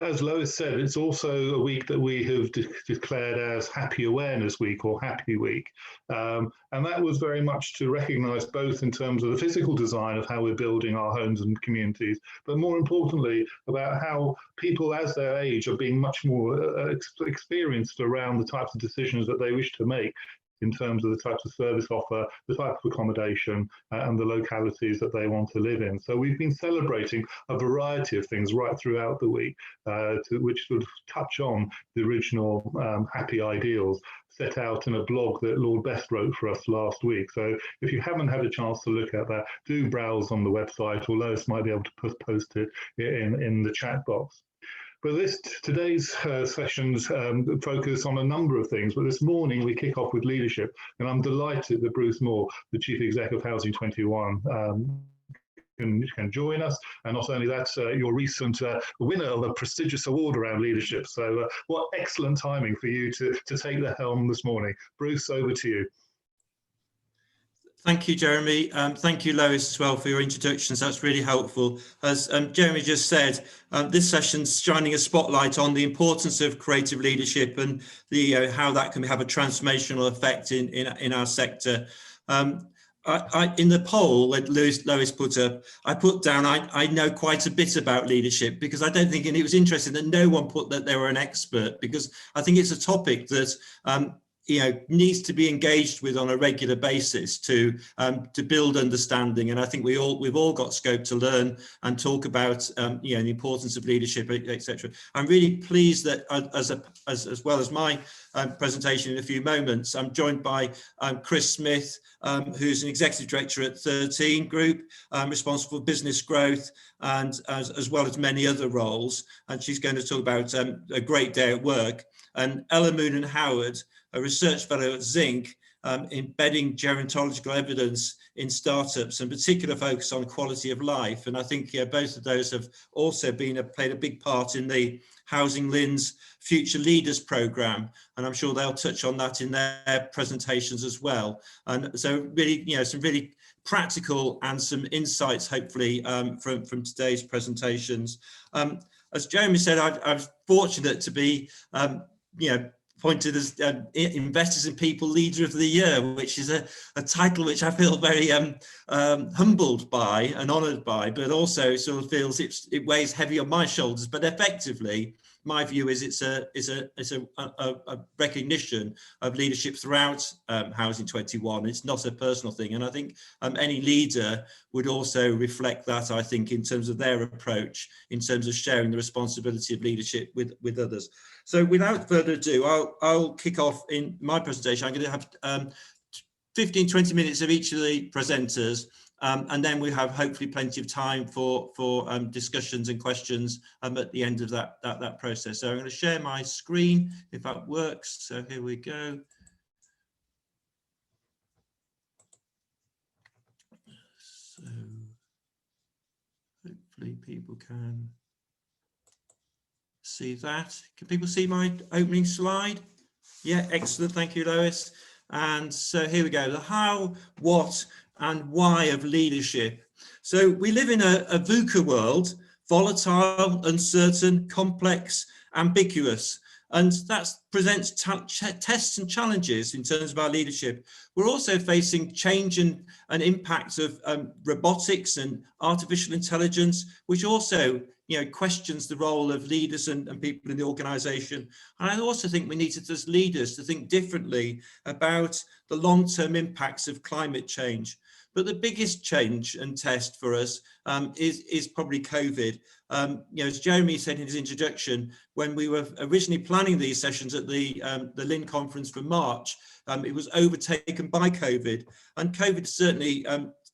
As Lois said, it's also a week that we have declared as Happy Awareness Week or Happy Week. And that was very much to recognise both in terms of the physical design of how we're building our homes and communities, but more importantly, about how people as their age are being much more experienced around the types of decisions that they wish to make in terms of the types of service offer, the type of accommodation, and the localities that they want to live in. So we've been celebrating a variety of things right throughout the week, which sort of touch on the original happy ideals set out in a blog that Lord Best wrote for us last week. So if you haven't had a chance to look at that, do browse on the website, or Lois might be able to post it in the chat box. But today's sessions focus on a number of things. But this morning we kick off with leadership, and I'm delighted that Bruce Moore, the Chief Exec of Housing 21, can join us. And not only that, your recent winner of a prestigious award around leadership. So what excellent timing for you to take the helm this morning. Bruce, over to you. Thank you, Jeremy. Thank you, Lois, as well, for your introductions. That's really helpful. As Jeremy just said, this session's shining a spotlight on the importance of creative leadership and how that can have a transformational effect in our sector. In the poll that Lois put up, I put down, I know quite a bit about leadership, because I don't think, and it was interesting that no one put that they were an expert, because I think it's a topic that needs to be engaged with on a regular basis to build understanding. And I think we've all got scope to learn and talk about the importance of leadership, etc. I'm really pleased that as well as my presentation in a few moments, I'm joined by Chris Smith, who's an executive director at 13 Group, responsible for business growth, and as well as many other roles. And she's going to talk about a great day at work. And Ella Moonan Howard, a research fellow at Zinc, embedding gerontological evidence in startups, and particular focus on quality of life. And I think both of those have also played a big part in the Housing LIN's Future Leaders programme, and I'm sure they'll touch on that in their presentations as well. And so really, some really practical and some insights, hopefully, from today's presentations. As Jeremy said, I was fortunate to be, appointed as Investors in People Leader of the Year, which is a title which I feel very humbled by and honoured by, but also sort of feels it weighs heavy on my shoulders. But effectively, my view is it's a recognition of leadership throughout Housing 21. It's not a personal thing, and I think any leader would also reflect that, I think, in terms of their approach, in terms of sharing the responsibility of leadership with others. So without further ado, I'll kick off in my presentation. I'm going to have 15-20 minutes of each of the presenters, and then we have hopefully plenty of time for discussions and questions at the end of that process. So I'm going to share my screen if that works. So here we go. So hopefully people can see that. Can people see my opening slide? Yeah, excellent. Thank you, Lois. And so here we go. The how, what, and why of leadership. So we live in a VUCA world, volatile, uncertain, complex, ambiguous, and that presents tests and challenges in terms of our leadership. We're also facing change and impact of robotics and artificial intelligence, which also questions the role of leaders and people in the organisation. And I also think we need to, as leaders, to think differently about the long-term impacts of climate change. But the biggest change and test for us is probably COVID. As Jeremy said in his introduction, when we were originally planning these sessions at the LIN conference for March, it was overtaken by COVID. And COVID certainly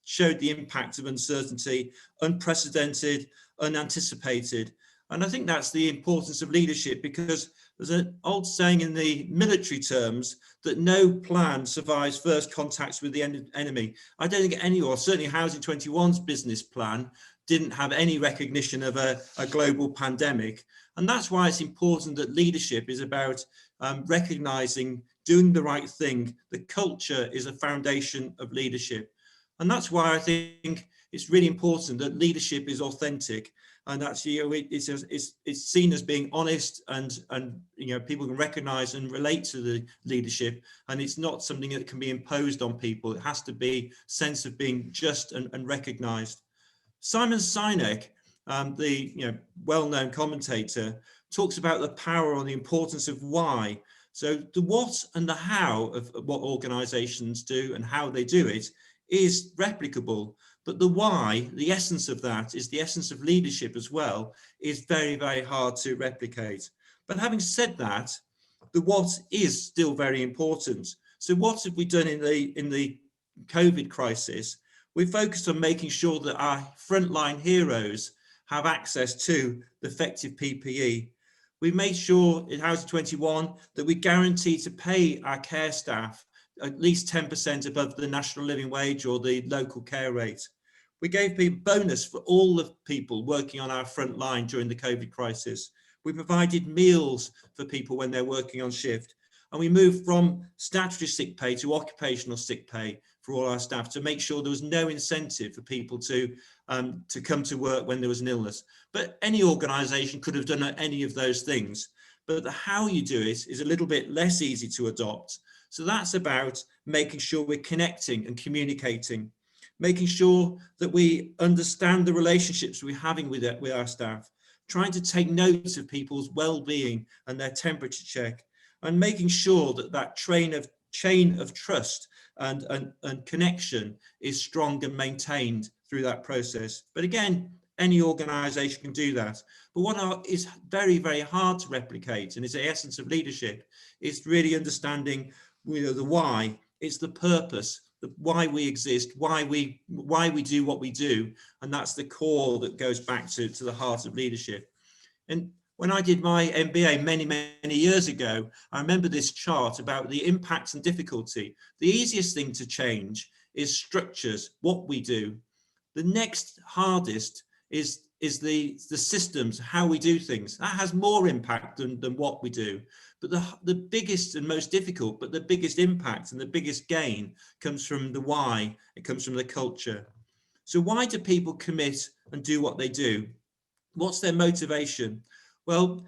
showed the impact of uncertainty, unprecedented, unanticipated. And I think that's the importance of leadership, because there's an old saying in the military terms that no plan survives first contacts with the enemy. I don't think any, or certainly Housing 21's business plan didn't have any recognition of a global pandemic. And that's why it's important that leadership is about recognizing, doing the right thing. The culture is a foundation of leadership. And that's why I think it's really important that leadership is authentic. And actually, it's seen as being honest, and people can recognise and relate to the leadership, and it's not something that can be imposed on people. It has to be sense of being just and recognised. Simon Sinek, the well-known commentator, talks about the power or the importance of why. So the what and the how of what organisations do and how they do it is replicable. But the why, the essence of that, is the essence of leadership as well, is very, very hard to replicate. But having said that, the what is still very important. So what have we done in the COVID crisis? We focused on making sure that our frontline heroes have access to the effective PPE. We made sure in Housing 21 that we guarantee to pay our care staff at least 10% above the national living wage or the local care rate. We gave people bonus for all the people working on our front line during the COVID crisis. We provided meals for people when they're working on shift. And we moved from statutory sick pay to occupational sick pay for all our staff to make sure there was no incentive for people to come to work when there was an illness. But any organisation could have done any of those things. But the how you do it is a little bit less easy to adopt. So that's about making sure we're connecting and communicating, making sure that we understand the relationships we're having with our staff, trying to take note of people's well-being and their temperature check, and making sure that that chain of trust and connection is strong and maintained through that process. But again, any organisation can do that. But what is very, very hard to replicate, and is the essence of leadership, is really understanding the why. It's the purpose, why we exist, why we do what we do, and that's the core that goes back to the heart of leadership. And when I did my MBA many years ago, I remember this chart about the impact and difficulty. The easiest thing to change is structures, what we do. The next hardest is the systems, how we do things. That has more impact than what we do. But the biggest and most difficult, but the biggest impact and the biggest gain comes from the why. It comes from the culture. So why do people commit and do what they do? What's their motivation? Well,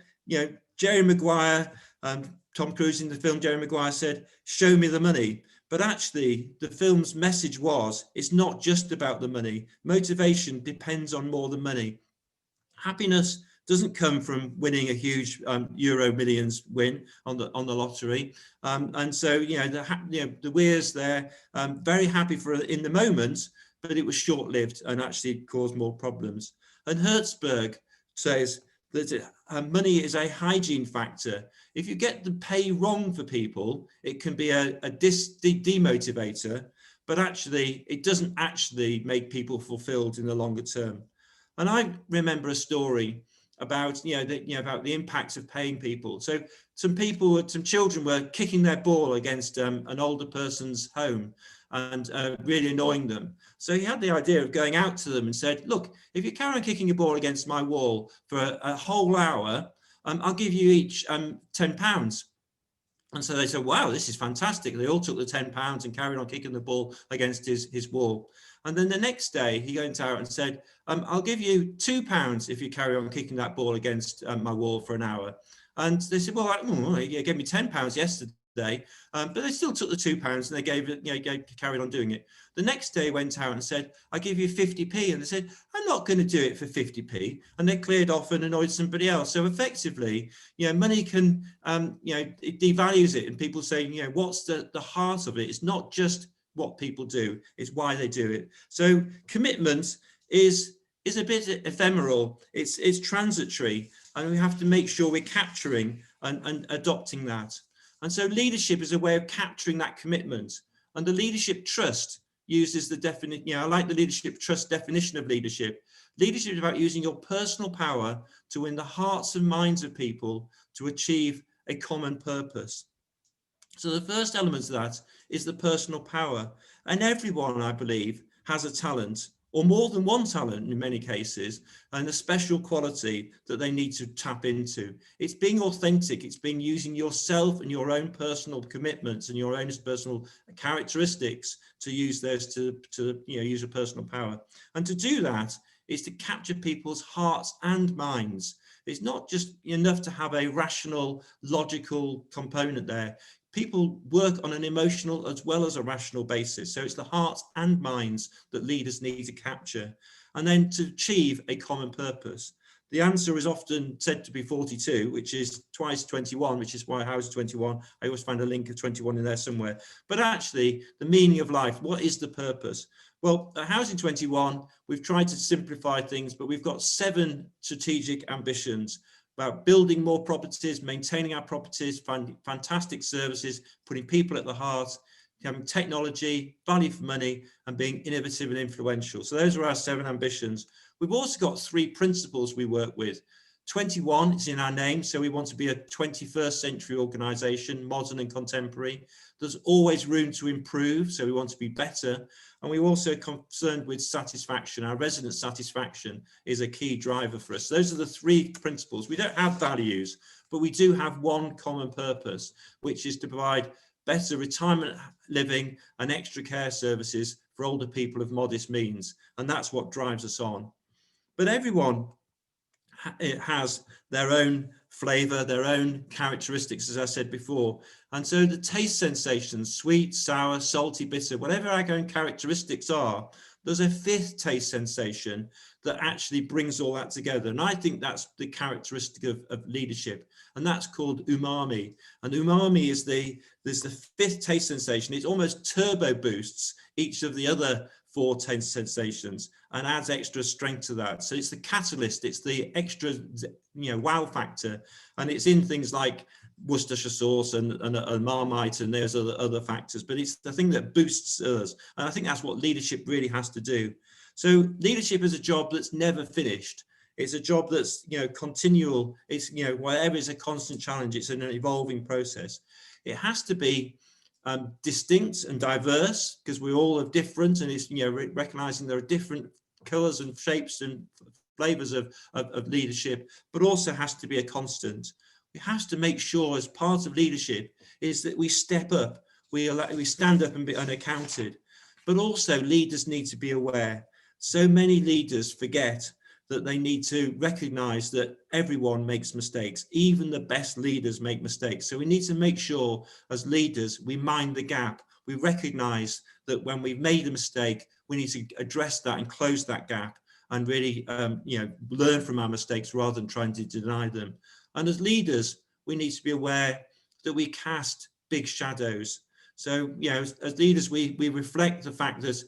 Jerry Maguire, Tom Cruise in the film Jerry Maguire said, "Show me the money." But actually, the film's message was, it's not just about the money. Motivation depends on more than money. Happiness doesn't come from winning a huge Euro millions win on the lottery, and so the Weir's there, very happy for in the moment, but it was short-lived and actually caused more problems. And Hertzberg says that money is a hygiene factor. If you get the pay wrong for people, it can be a demotivator, but actually it doesn't actually make people fulfilled in the longer term. And I remember a story about about the impacts of paying people. So some children were kicking their ball against an older person's home and really annoying them. So he had the idea of going out to them and said, "Look, if you carry on kicking a ball against my wall for a whole hour, I'll give you each £10. And so they said, "Wow, this is fantastic." They all took the £10 and carried on kicking the ball against his wall. And then the next day he went out and said, "I'll give you £2 if you carry on kicking that ball against my wall for an hour." And they said, "Well, you gave me £10 yesterday." But they still took the £2 and they carried on doing it. The next day went out and said, "I give you 50p." And they said, "I'm not going to do it for 50p." And they cleared off and annoyed somebody else. So effectively, money can, it devalues it. And people say, what's the heart of it? It's not just what people do, it's why they do it. So commitment is a bit ephemeral. It's transitory. And we have to make sure we're capturing and adopting that. And so leadership is a way of capturing that commitment. And the leadership trust uses the definition, I like the leadership trust definition of leadership. Leadership is about using your personal power to win the hearts and minds of people to achieve a common purpose. So the first element of that is the personal power. And everyone, I believe, has a talent, or more than one talent in many cases, and a special quality that they need to tap into. It's being authentic, it's being using yourself and your own personal commitments and your own personal characteristics to use those to use a personal power. And to do that is to capture people's hearts and minds. It's not just enough to have a rational, logical component there. People work on an emotional as well as a rational basis. So it's the hearts and minds that leaders need to capture. And then to achieve a common purpose. The answer is often said to be 42, which is twice 21, which is why House 21. I always find a link of 21 in there somewhere. But actually, the meaning of life, what is the purpose? Well, at Housing 21, we've tried to simplify things, but we've got 7 strategic ambitions about building more properties, maintaining our properties, finding fantastic services, putting people at the heart, having technology, value for money, and being innovative and influential. So those are our 7 ambitions. We've also got 3 principles we work with. 21 is in our name, so we want to be a 21st century organisation, modern and contemporary. There's always room to improve, so we want to be better. And we're also concerned with satisfaction. Our resident satisfaction is a key driver for us. Those are the 3 principles. We don't have values, but we do have one common purpose, which is to provide better retirement living and extra care services for older people of modest means. And that's what drives us on. But everyone has their own flavour, their own characteristics, as I said before. And so the taste sensations, sweet, sour, salty, bitter, whatever our own characteristics are, there's a 5th taste sensation that actually brings all that together. And I think that's the characteristic of leadership. And that's called umami. And umami is there's the 5th taste sensation. It almost turbo boosts each of the other 4 taste sensations and adds extra strength to that. So it's the catalyst, it's the extra, wow factor. And it's in things like Worcestershire sauce and Marmite, and there's other factors, but it's the thing that boosts us. And I think that's what leadership really has to do. So leadership is a job that's never finished. It's a job that's, continual. It's, whatever is a constant challenge, it's an evolving process. It has to be distinct and diverse, because we all are different, and it's, recognizing there are different colors and shapes and flavors of leadership, but also has to be a constant. We have to make sure, as part of leadership, is that we step up, we stand up and be unaccounted. But also leaders need to be aware. So many leaders forget that they need to recognize that everyone makes mistakes. Even the best leaders make mistakes. So we need to make sure as leaders, we mind the gap. We recognize that when we've made a mistake, we need to address that and close that gap and really, learn from our mistakes rather than trying to deny them. And as leaders, we need to be aware that we cast big shadows. So, as leaders, we reflect the fact that,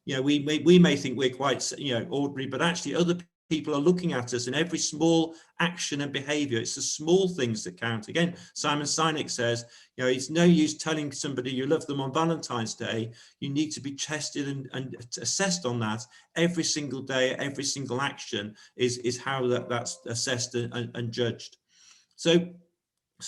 we may think we're quite, ordinary, but actually other people are looking at us in every small action and behavior. It's the small things that count. Again, Simon Sinek says, it's no use telling somebody you love them on Valentine's Day. You need to be tested and assessed on that every single day. Every single action is how that's assessed and judged. So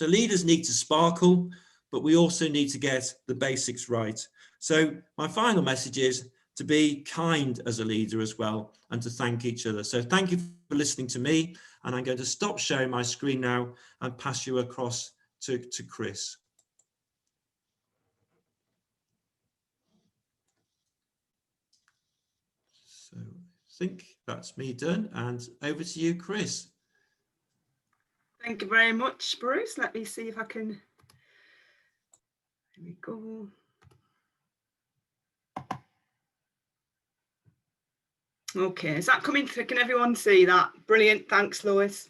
leaders need to sparkle, but we also need to get the basics right. So my final message is to be kind as a leader as well, and to thank each other. So thank you for listening to me, and I'm going to stop sharing my screen now and pass you across to Chris. So I think that's me done, and over to you, Chris. Thank you very much, Bruce. Let me see if I can. Here we go. Okay, is that coming through? Can everyone see that? Brilliant. Thanks, Lois.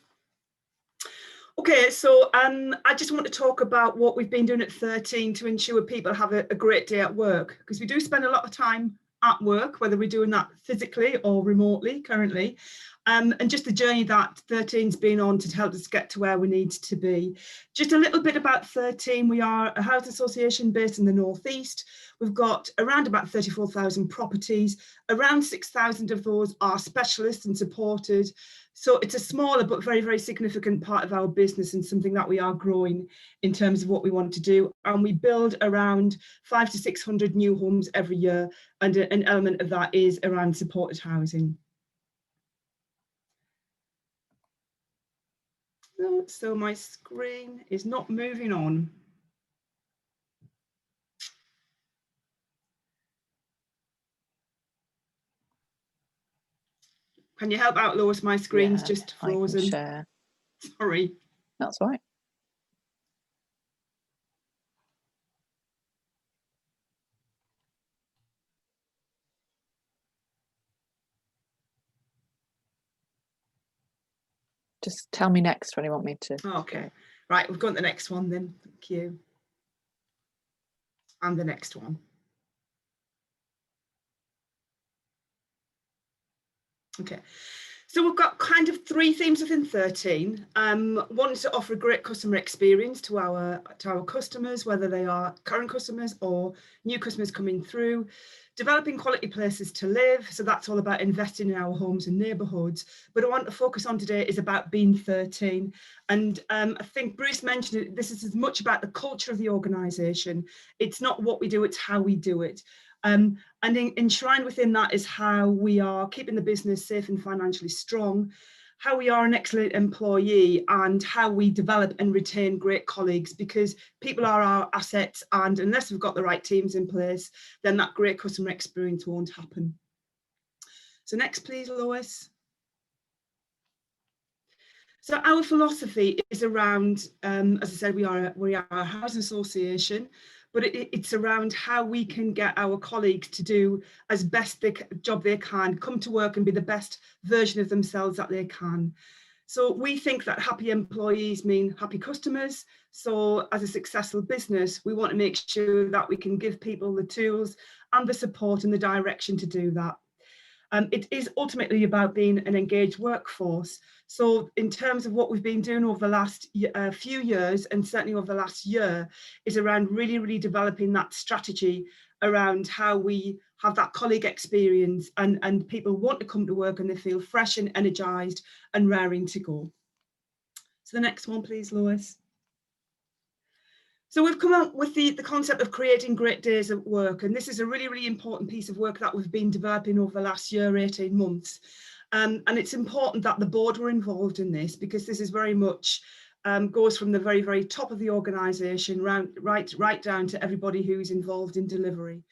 Okay, so I just want to talk about what we've been doing at 13 to ensure people have a great day at work, because we do spend a lot of time at work, whether we're doing that physically or remotely currently, and just the journey that 13's been on to help us get to where we need to be. Just a little bit about 13. We are a housing association based in the Northeast. We've got around about 34,000 properties. Around 6,000 of those are specialists and supported. So it's a smaller but very, very significant part of our business, and something that we are growing in terms of what we want to do. And we build around 500 to 600 new homes every year, and an element of that is around supported housing. So my screen is not moving on. Can you help out, Lois? My screen's Yeah, just I can frozen. share. Sorry. That's all right. Just tell me next when you want me to. Okay, right, we've got the next one then. Thank you. And the next one. Okay, so we've got kind of 3 themes within 13. One is to offer a great customer experience to our customers, whether they are current customers or new customers coming through. Developing quality places to live, so that's all about investing in our homes and neighbourhoods. But I want to focus on today is about being 13. And I think Bruce mentioned it, this is as much about the culture of the organisation. It's not what we do, it's how we do it. And enshrined within that is how we are keeping the business safe and financially strong, how we are an excellent employee, and how we develop and retain great colleagues, because people are our assets, and unless we've got the right teams in place, then that great customer experience won't happen. So next, please, Lois. So our philosophy is around, as I said, we are a housing association, but it's around how we can get our colleagues to do as best the job they can, come to work and be the best version of themselves that they can. So we think that happy employees mean happy customers. So as a successful business, we want to make sure that we can give people the tools and the support and the direction to do that. It is ultimately about being an engaged workforce. So in terms of what we've been doing over the last few years, and certainly over the last year, is around really developing that strategy around how we have that colleague experience, and people want to come to work and they feel fresh and energised and raring to go. So the next one, please, Lois. So we've come up with the concept of creating great days at work, and this is a really important piece of work that we've been developing over the last year, 18 months. And it's important that the board were involved in this, because this is very much goes from the very top of the organisation right down to everybody who's involved in delivery.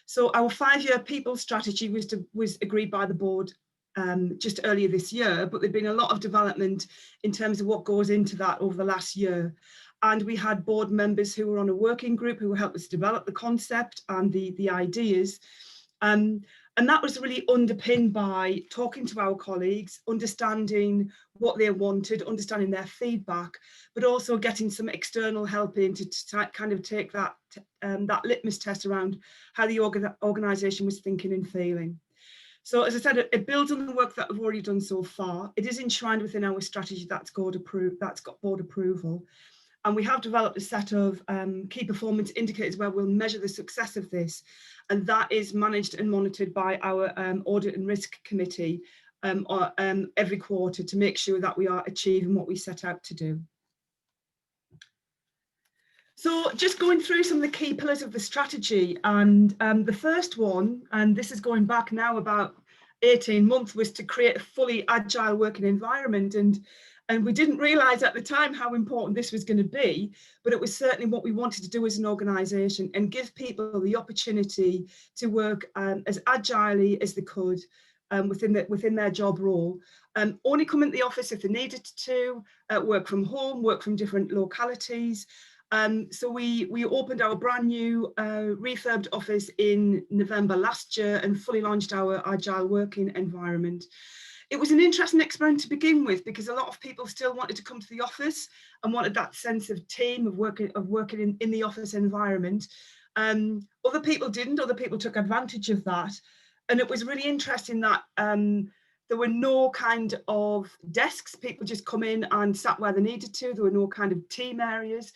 So our 5-year people strategy was agreed by the board just earlier this year, but there's been a lot of development in terms of what goes into that over the last year. And we had board members who were on a working group who helped us develop the concept and the ideas. And that was really underpinned by talking to our colleagues, understanding what they wanted, understanding their feedback, but also getting some external help in to kind of take that litmus test around how the organisation was thinking and feeling. So as I said, it builds on the work that we've already done so far. It is enshrined within our strategy that's got board approval. And we have developed a set of key performance indicators where we'll measure the success of this. And that is managed and monitored by our Audit and Risk Committee every quarter to make sure that we are achieving what we set out to do. So just going through some of the key pillars of the strategy, and the first one, and this is going back now about 18 months, was to create a fully agile working environment. And we didn't realise at the time how important this was going to be, but it was certainly what we wanted to do as an organisation, and give people the opportunity to work as agilely as they could within their job role. Only come into the office if they needed to, work from home, work from different localities. So we opened our brand new refurbed office in November last year and fully launched our agile working environment. It was an interesting experiment to begin with, because a lot of people still wanted to come to the office and wanted that sense of team, of working in the office environment. Other people didn't, other people took advantage of that. And it was really interesting that there were no kind of desks, people just come in and sat where they needed to, there were no kind of team areas.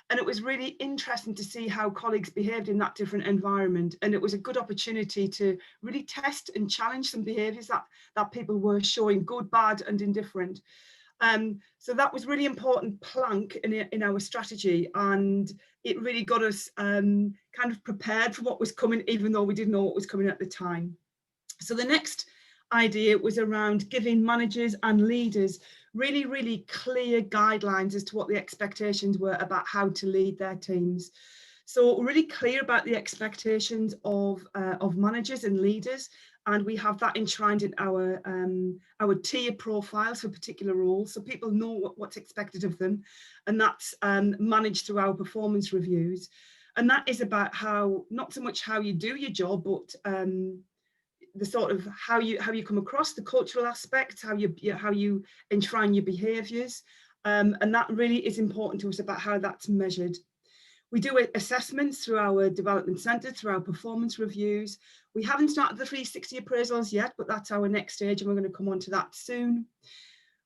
And it was really interesting to see how colleagues behaved in that different environment. And it was a good opportunity to really test and challenge some behaviours that people were showing, good, bad and indifferent. So that was really important plank in our strategy, and it really got us kind of prepared for what was coming, even though we didn't know what was coming at the time. So the next idea was around giving managers and leaders really clear guidelines as to what the expectations were about how to lead their teams. So really clear about the expectations of managers and leaders, and we have that enshrined in our tier profiles for particular roles, so people know what's expected of them, and that's managed through our performance reviews. And that is about how, not so much how you do your job, but the sort of how you come across, the cultural aspects, how you enshrine your behaviours, and that really is important to us about how that's measured. We do assessments through our development centre, through our performance reviews. We haven't started the 360 appraisals yet, but that's our next stage, and we're going to come on to that soon.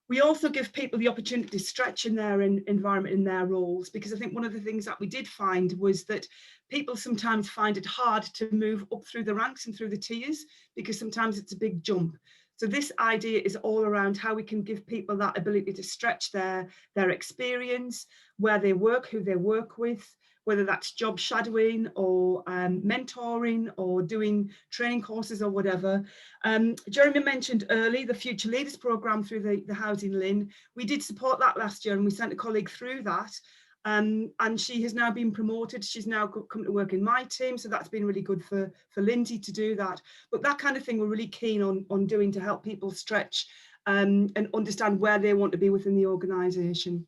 We also give people the opportunity to stretch in their environment, in their roles, because I think one of the things that we did find was that people sometimes find it hard to move up through the ranks and through the tiers, because sometimes it's a big jump. So this idea is all around how we can give people that ability to stretch their experience, where they work, who they work with, whether that's job shadowing or mentoring or doing training courses or whatever. Jeremy mentioned early the Future Leaders Programme through the Housing LIN. We did support that last year, and we sent a colleague through that. And she has now been promoted. She's now come to work in my team, so that's been really good for Lindsay to do that. But that kind of thing we're really keen on doing to help people stretch and understand where they want to be within the organisation.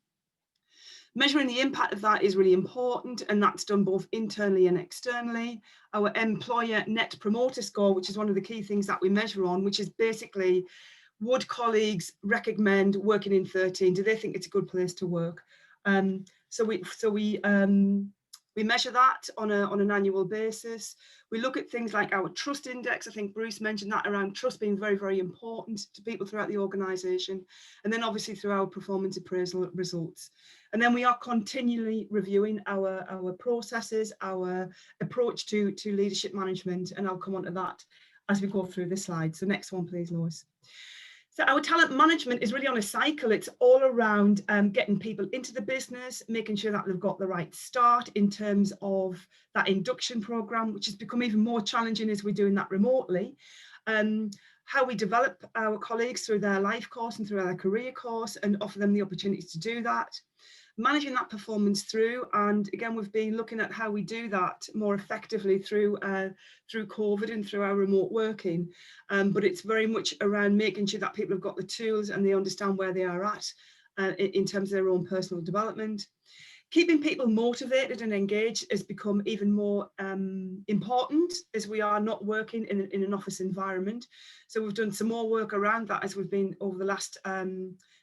Measuring the impact of that is really important, and that's done both internally and externally. Our employer net promoter score, which is one of the key things that we measure on, which is basically, would colleagues recommend working in 13? Do they think it's a good place to work? So we measure that on an annual basis. We look at things like our trust index. I think Bruce mentioned that, around trust being very, very important to people throughout the organisation. And then obviously through our performance appraisal results. And then we are continually reviewing our processes, our approach to leadership management. And I'll come on to that as we go through the slides. So next one, please, Lois. So our talent management is really on a cycle. It's all around getting people into the business, making sure that they've got the right start in terms of that induction programme, which has become even more challenging as we're doing that remotely. How we develop our colleagues through their life course and through their career course and offer them the opportunity to do that. Managing that performance through, and again, we've been looking at how we do that more effectively through COVID and through our remote working. But it's very much around making sure that people have got the tools and they understand where they are at in terms of their own personal development. Keeping people motivated and engaged has become even more important as we are not working in an office environment. So we've done some more work around that as we've been over the last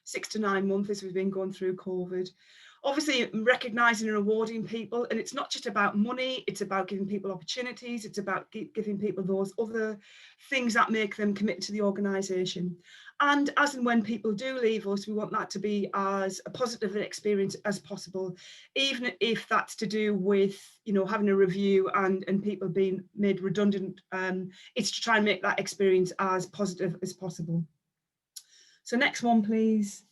6 to 9 months as we've been going through COVID. Obviously, recognising and rewarding people, and it's not just about money, it's about giving people opportunities, it's about giving people those other things that make them commit to the organisation. And as and when people do leave us, we want that to be as a positive an experience as possible, even if that's to do with, you know, having a review and people being made redundant. It's to try and make that experience as positive as possible. So next one, please.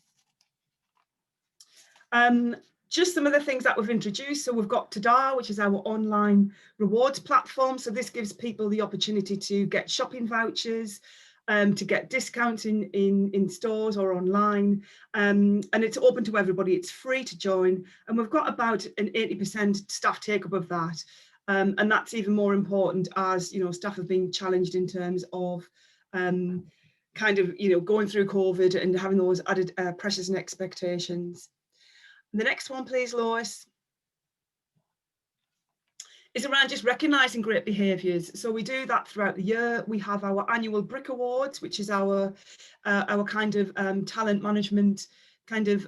Just some of the things that we've introduced. So we've got Tada, which is our online rewards platform. So this gives people the opportunity to get shopping vouchers, to get discounts in stores or online. And it's open to everybody. It's free to join. And we've got about an 80% staff take up of that. And that's even more important as, you know, staff have been challenged in terms of kind of, you know, going through COVID and having those added pressures and expectations. The next one, please, Lois, is around just recognising great behaviours. So we do that throughout the year. We have our annual Brick Awards, which is our kind of talent management kind of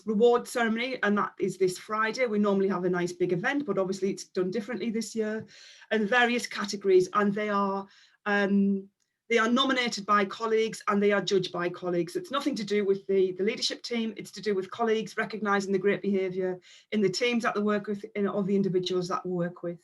reward ceremony, and that is this Friday. We normally have a nice big event, but obviously it's done differently this year, and various categories, and they are nominated by colleagues and they are judged by colleagues. It's nothing to do with the leadership team, it's to do with colleagues recognising the great behaviour in the teams that they work with or the individuals that we work with.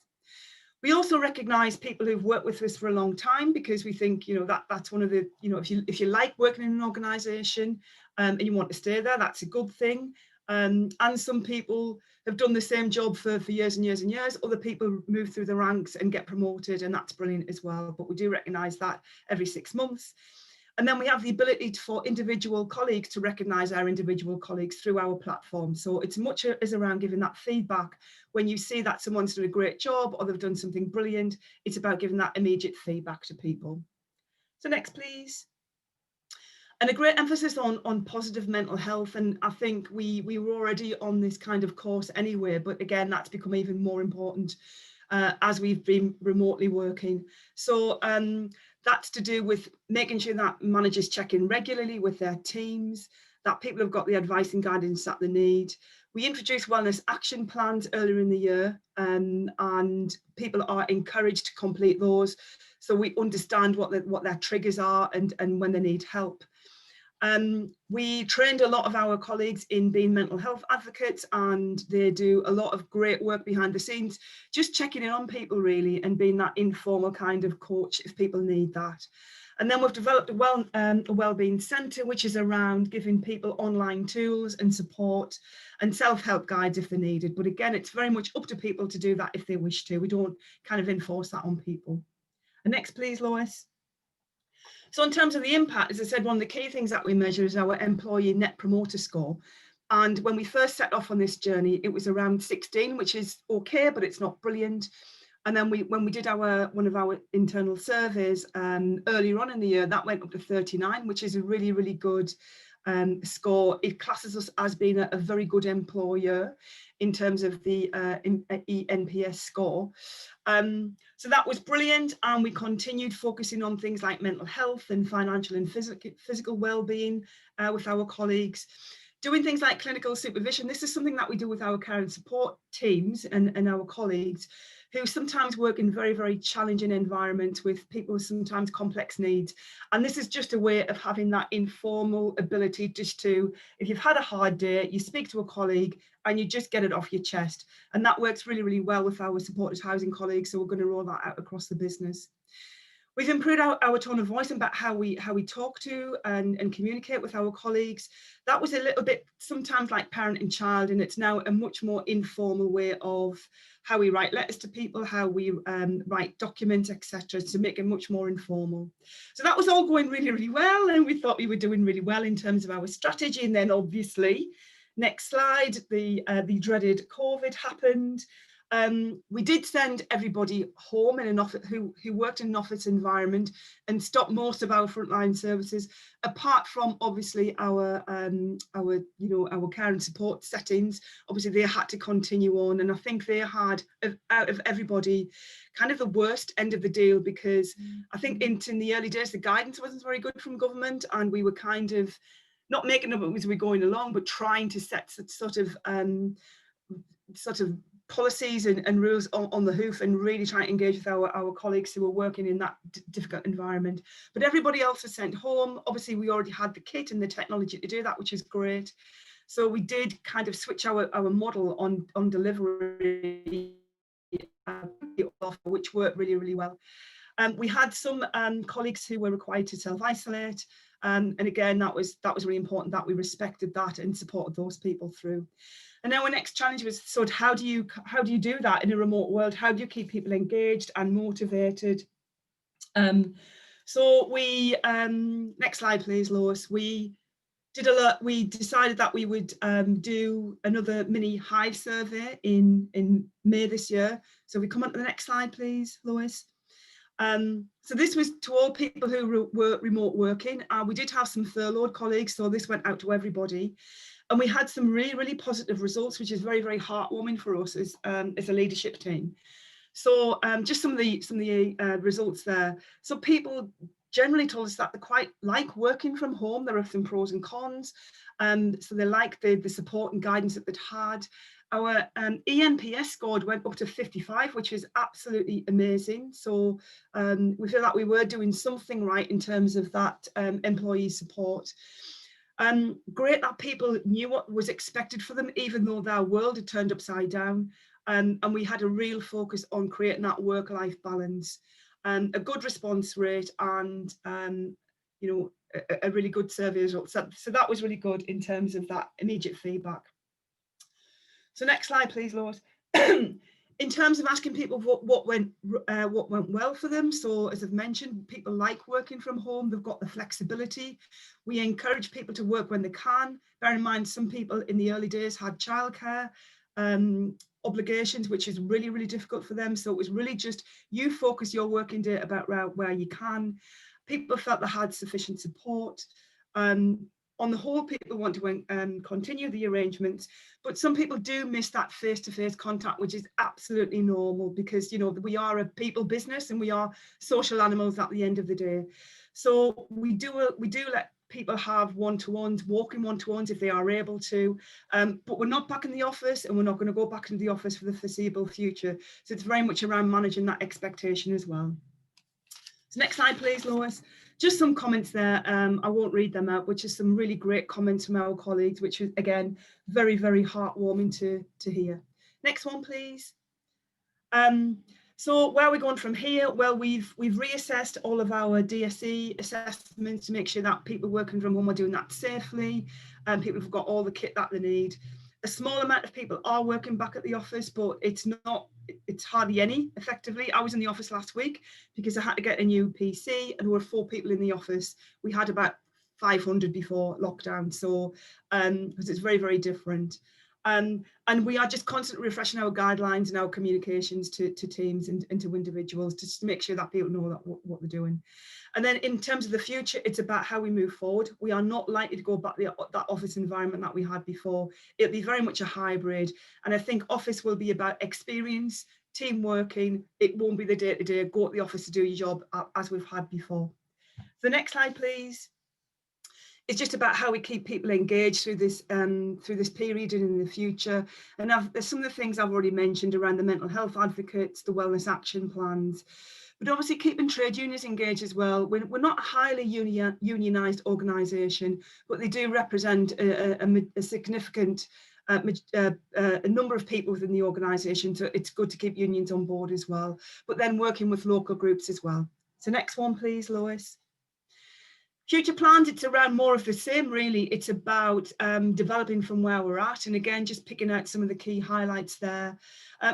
We also recognise people who've worked with us for a long time, because we think, you know, that's one of the, you know, if you like working in an organisation and you want to stay there, that's a good thing. And some people have done the same job for years and years and years. Other people move through the ranks and get promoted, and that's brilliant as well. But we do recognise that every 6 months. And then we have the ability for individual colleagues to recognise our individual colleagues through our platform. So it's much as around giving that feedback. When you see that someone's done a great job or they've done something brilliant, it's about giving that immediate feedback to people. So next, please. And a great emphasis on positive mental health. And I think we were already on this kind of course anyway, but again, that's become even more important as we've been remotely working. So that's to do with making sure that managers check in regularly with their teams, that people have got the advice and guidance that they need. We introduced wellness action plans earlier in the year, and people are encouraged to complete those, so we understand what their triggers are and when they need help. We trained a lot of our colleagues in being mental health advocates, and they do a lot of great work behind the scenes, just checking in on people really, and being that informal kind of coach if people need that. And then we've developed a wellbeing centre, which is around giving people online tools and support and self-help guides if they're needed. But again, it's very much up to people to do that if they wish to. We don't kind of enforce that on people. And next, please, Lois. So in terms of the impact, as I said, one of the key things that we measure is our employee net promoter score. And when we first set off on this journey, it was around 16, which is okay, but it's not brilliant. And then when we did one of our internal surveys earlier on in the year, that went up to 39, which is a really, really good score. It classes us as being a very good employer in terms of the NPS score. So that was brilliant, and we continued focusing on things like mental health and financial and physical well-being with our colleagues. Doing things like clinical supervision. This is something that we do with our care and support teams and our colleagues, who sometimes work in very, very challenging environments with people with sometimes complex needs. And this is just a way of having that informal ability just to, if you've had a hard day, you speak to a colleague and you just get it off your chest. And that works really, really well with our supported housing colleagues. So we're going to roll that out across the business. We've improved our tone of voice about how we talk to and communicate with our colleagues. That was a little bit sometimes like parent and child, and it's now a much more informal way of how we write letters to people, how we write documents, etc., to make it much more informal. So that was all going really, really well, and we thought we were doing really well in terms of our strategy. And then obviously, next slide, the dreaded COVID happened. We did send everybody home in an office who worked in an office environment, and stopped most of our frontline services, apart from obviously our care and support settings. Obviously they had to continue on, and I think they had, out of everybody, kind of the worst end of the deal, because I think in the early days the guidance wasn't very good from government, and we were kind of not making it up as we're going along, but trying to set sort of policies and rules on the hoof, and really trying to engage with our colleagues who were working in that difficult environment. But everybody else was sent home. Obviously we already had the kit and the technology to do that, which is great. So we did kind of switch our model on delivery, which worked really, really well. We had some colleagues who were required to self-isolate, and again that was really important that we respected that and supported those people through. And now our next challenge was, so how do you do that in a remote world? How do you keep people engaged and motivated? So we, next slide please, Lois. We decided that we would do another mini Hive survey in May this year. So we come on to the next slide please, Lois. So this was to all people who were remote working. We did have some furloughed colleagues, so this went out to everybody. And we had some really, really positive results, which is very, very heartwarming for us as a leadership team. So just some of the results there. So people generally told us that they quite like working from home. There are some pros and cons. So they like the support and guidance that they'd had. Our ENPS score went up to 55, which is absolutely amazing. So we feel that we were doing something right in terms of that employee support. Great that people knew what was expected for them, even though their world had turned upside down. And we had a real focus on creating that work-life balance, a good response rate, and a really good survey result. So that was really good in terms of that immediate feedback. So next slide, please, Lord. In terms of asking people what went well for them, so as I've mentioned, people like working from home. They've got the flexibility. We encourage people to work when they can. Bear in mind, some people in the early days had childcare obligations, which is really, really difficult for them. So it was really just you focus your working day about where you can. People felt they had sufficient support. On the whole, people want to continue the arrangements, but some people do miss that face-to-face contact, which is absolutely normal because, you know, we are a people business and we are social animals at the end of the day. So we do let people have one-to-ones, walking one-to-ones if they are able to, but we're not back in the office and we're not going to go back into the office for the foreseeable future. So it's very much around managing that expectation as well. So next slide, please, Lois. Just some comments there. I won't read them out, which is some really great comments from our colleagues, which is, again, very, very heartwarming to hear. Next one, please. So where are we going from here? Well, we've reassessed all of our DSE assessments to make sure that people working from home are doing that safely, and people have got all the kit that they need. A small amount of people are working back at the office, but it's hardly any, effectively. I was in the office last week because I had to get a new PC and there were 4 people in the office. We had about 500 before lockdown, so because it's very, very different. And we are just constantly refreshing our guidelines and our communications to teams and to individuals just to make sure that people know that what they're doing. And then in terms of the future, it's about how we move forward. We are not likely to go back to that office environment that we had before. It'll be very much a hybrid. And I think office will be about experience, team working. It won't be the day-to-day, go to the office to do your job as we've had before. The next slide, please. It's just about how we keep people engaged through this period and in the future. And there's some of the things I've already mentioned around the mental health advocates, the wellness action plans, but obviously keeping trade unions engaged as well. We're not a highly unionised organisation, but they do represent a significant a number of people within the organisation. So it's good to keep unions on board as well, but then working with local groups as well. So next one, please, Lois. Future plans, it's around more of the same, really. It's about developing from where we're at. And again, just picking out some of the key highlights there.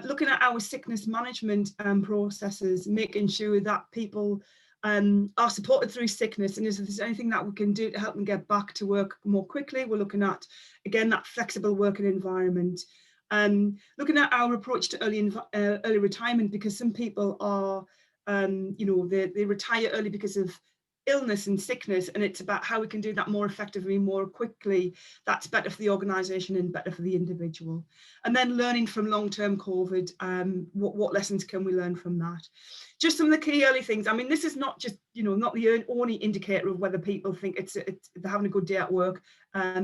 Looking at our sickness management processes, making sure that people are supported through sickness. And if there's anything that we can do to help them get back to work more quickly, we're looking at, again, that flexible working environment. Looking at our approach to early retirement, because some people are, you know, they retire early because of illness and sickness, and it's about how we can do that more effectively, more quickly. That's better for the organisation and better for the individual. And then learning from long-term COVID, what lessons can we learn from that? Just some of the key early things. I mean, this is not just, you know, not the only indicator of whether people think they're having a good day at work.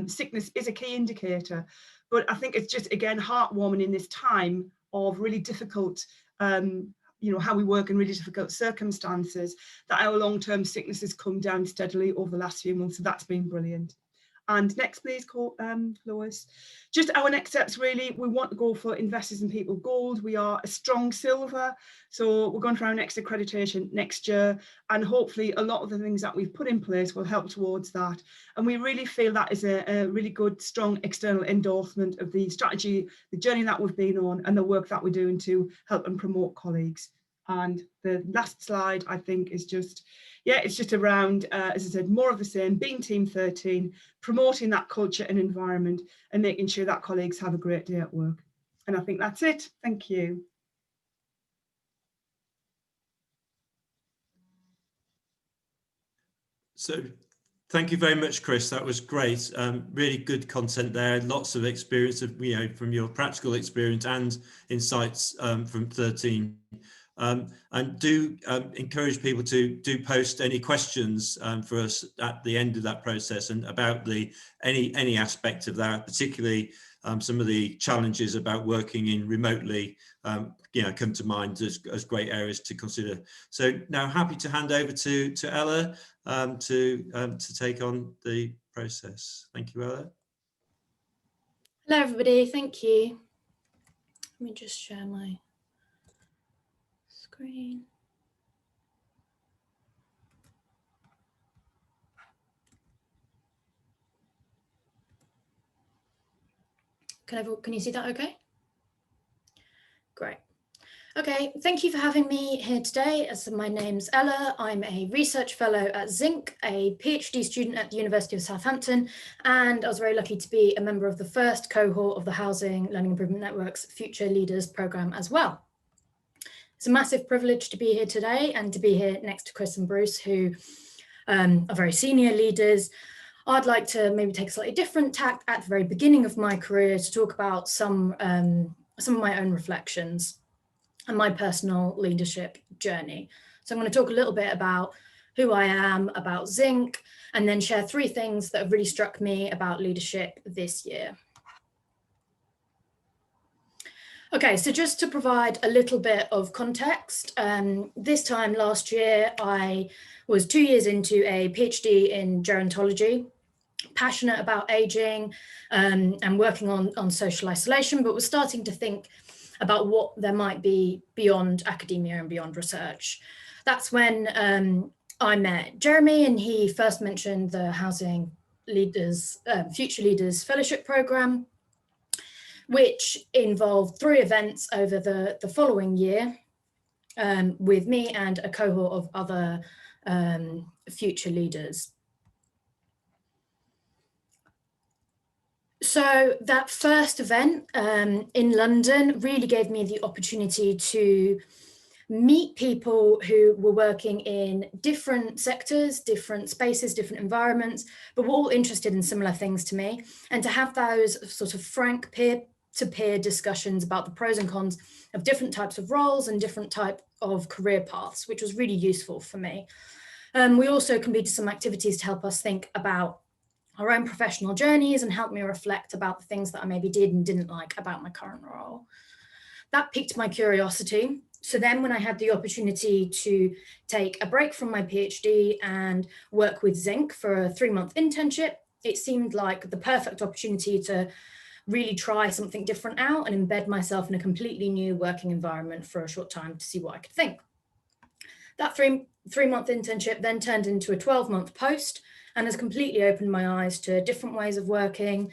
Sickness is a key indicator, but I think it's just, again, heartwarming in this time of really difficult you know, how we work in really difficult circumstances, that our long-term sickness has come down steadily over the last few months. So that's been brilliant. And next, please, Lois. Just our next steps, really, we want to go for Investors in People Gold. We are a strong silver. So we're going for our next accreditation next year. And hopefully a lot of the things that we've put in place will help towards that. And we really feel that is a really good, strong external endorsement of the strategy, the journey that we've been on and the work that we're doing to help and promote colleagues. And the last slide, I think, is just, yeah, it's just around, as I said, more of the same, being Team 13, promoting that culture and environment and making sure that colleagues have a great day at work. And I think that's it. Thank you. So thank you very much, Chris. That was great. Really good content there. Lots of experience of, you know, from your practical experience and insights from 13. And do encourage people to do post any questions for us at the end of that process and about any aspect of that, particularly some of the challenges about working in remotely, you know, come to mind as great areas to consider. So now happy to hand over to Ella to take on the process. Thank you, Ella. Hello, everybody. Thank you. Let me just share my screen. Can you see that okay? Great. Okay, thank you for having me here today. As my name's Ella, I'm a research fellow at Zinc, a PhD student at the University of Southampton, and I was very lucky to be a member of the first cohort of the Housing Learning Improvement Network's Future Leaders programme as well. It's a massive privilege to be here today and to be here next to Chris and Bruce, who are very senior leaders. I'd like to maybe take a slightly different tack at the very beginning of my career to talk about some of my own reflections and my personal leadership journey. So I'm going to talk a little bit about who I am, about Zinc, and then share 3 things that have really struck me about leadership this year. Okay, so just to provide a little bit of context, this time last year, I was 2 years into a PhD in gerontology, passionate about aging and working on social isolation, but was starting to think about what there might be beyond academia and beyond research. That's when I met Jeremy, and he first mentioned the Housing Leaders, Future Leaders Fellowship Programme, which involved 3 events over the following year with me and a cohort of other future leaders. So that first event in London really gave me the opportunity to meet people who were working in different sectors, different spaces, different environments, but were all interested in similar things to me, and to have those sort of frank peer-to-peer discussions about the pros and cons of different types of roles and different type of career paths, which was really useful for me. We also completed some activities to help us think about our own professional journeys and help me reflect about the things that I maybe did and didn't like about my current role. That piqued my curiosity. So then when I had the opportunity to take a break from my PhD and work with Zinc for a 3-month internship, it seemed like the perfect opportunity to really try something different out and embed myself in a completely new working environment for a short time to see what I could think. That three-month internship then turned into a 12-month post and has completely opened my eyes to different ways of working.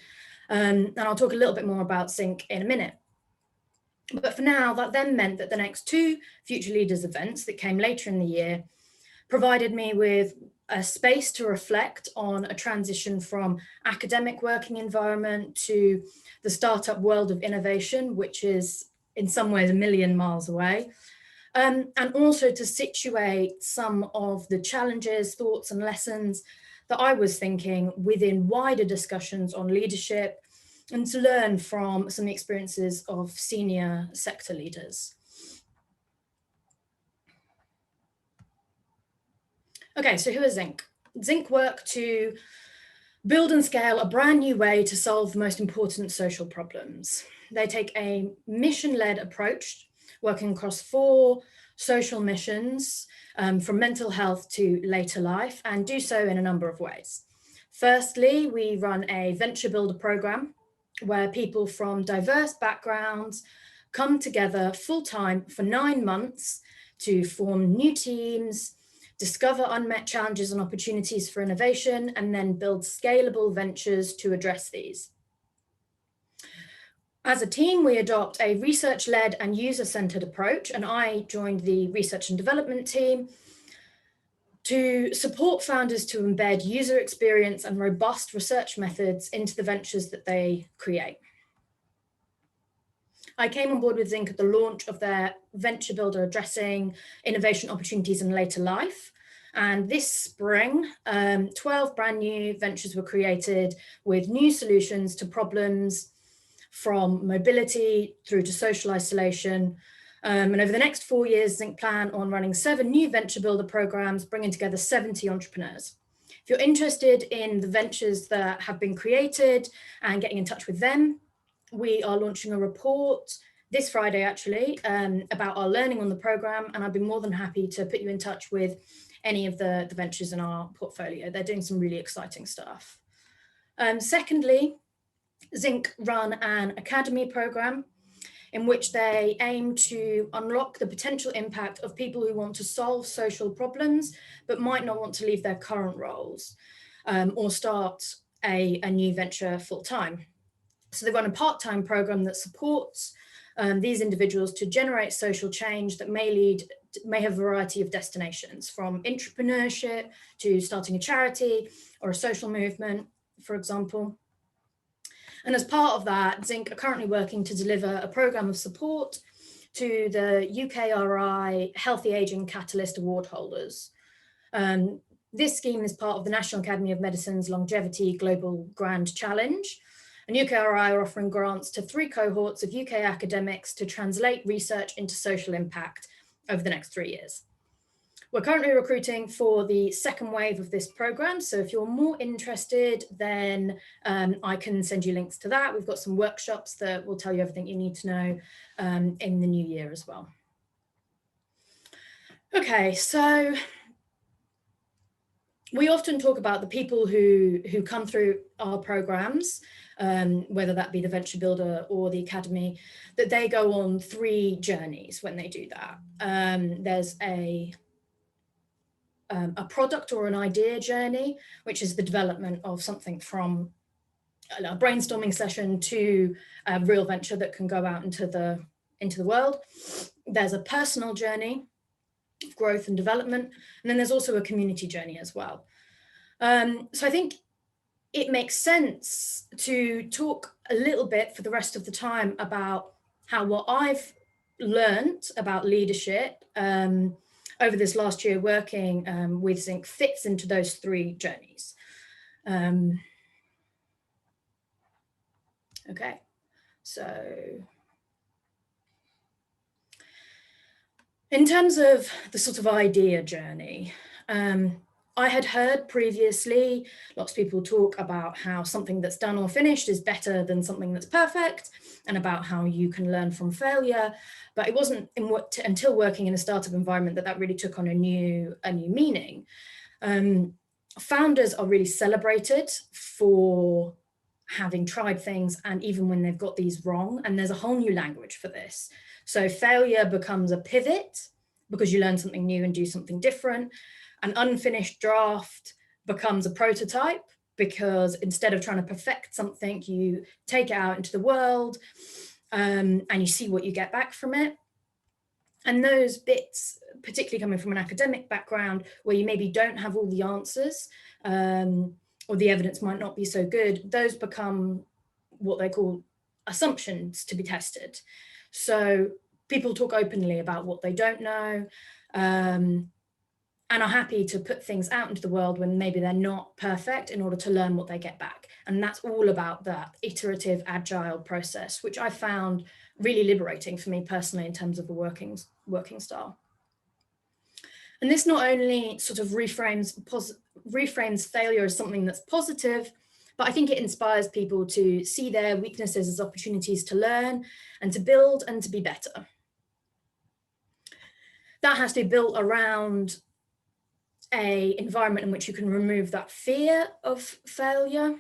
And I'll talk a little bit more about Zinc in a minute. But for now, that then meant that the next 2 Future Leaders events that came later in the year provided me with a space to reflect on a transition from academic working environment to the startup world of innovation, which is in some ways a million miles away. And also to situate some of the challenges, thoughts and lessons that I was thinking within wider discussions on leadership, and to learn from some experiences of senior sector leaders. Okay, so who is Zinc? Zinc work to build and scale a brand new way to solve the most important social problems. They take a mission-led approach, working across 4 social missions, from mental health to later life, and do so in a number of ways. Firstly, we run a venture builder program where people from diverse backgrounds come together full-time for 9 months to form new teams, discover unmet challenges and opportunities for innovation, and then build scalable ventures to address these. As a team, we adopt a research-led and user-centered approach, and I joined the research and development team to support founders to embed user experience and robust research methods into the ventures that they create. I came on board with Zinc at the launch of their venture builder addressing innovation opportunities in later life. And this spring, 12 brand new ventures were created with new solutions to problems from mobility through to social isolation. And over the next 4 years, Zinc plan on running 7 new venture builder programs, bringing together 70 entrepreneurs. If you're interested in the ventures that have been created and getting in touch with them, we are launching a report this Friday, actually, about our learning on the program, and I'd be more than happy to put you in touch with any of the ventures in our portfolio. They're doing some really exciting stuff. Secondly, Zinc run an academy program in which they aim to unlock the potential impact of people who want to solve social problems, but might not want to leave their current roles or start a new venture full-time. So they run a part-time program that supports these individuals to generate social change that may have a variety of destinations, from entrepreneurship to starting a charity or a social movement, for example. And as part of that, Zinc are currently working to deliver a program of support to the UKRI Healthy Aging Catalyst Award holders. This scheme is part of the National Academy of Medicine's Longevity Global Grand Challenge. And UKRI are offering grants to 3 cohorts of UK academics to translate research into social impact over the next 3 years. We're currently recruiting for the second wave of this program. So if you're more interested, then I can send you links to that. We've got some workshops that will tell you everything you need to know in the new year as well. Okay, so we often talk about the people who come through our programs, whether that be the Venture Builder or the Academy, that they go on 3 journeys when they do that. There's a product or an idea journey, which is the development of something from a brainstorming session to a real venture that can go out into the world. There's a personal journey, growth and development, and then there's also a community journey as well. So I think it makes sense to talk a little bit for the rest of the time about how what I've learned about leadership over this last year working with Zinc fits into those 3 journeys. Okay, so in terms of the sort of idea journey, I had heard previously lots of people talk about how something that's done or finished is better than something that's perfect, and about how you can learn from failure. But it wasn't until working in a startup environment that really took on a new meaning. Founders are really celebrated for having tried things, and even when they've got these wrong, and there's a whole new language for this. So failure becomes a pivot because you learn something new and do something different. An unfinished draft becomes a prototype because instead of trying to perfect something, you take it out into the world and you see what you get back from it. And those bits, particularly coming from an academic background where you maybe don't have all the answers or the evidence might not be so good, those become what they call assumptions to be tested. So people talk openly about what they don't know, and are happy to put things out into the world when maybe they're not perfect in order to learn what they get back. And that's all about that iterative, agile process, which I found really liberating for me personally in terms of the working style. And this not only sort of reframes failure as something that's positive, but I think it inspires people to see their weaknesses as opportunities to learn and to build and to be better. That has to be built around an environment in which you can remove that fear of failure,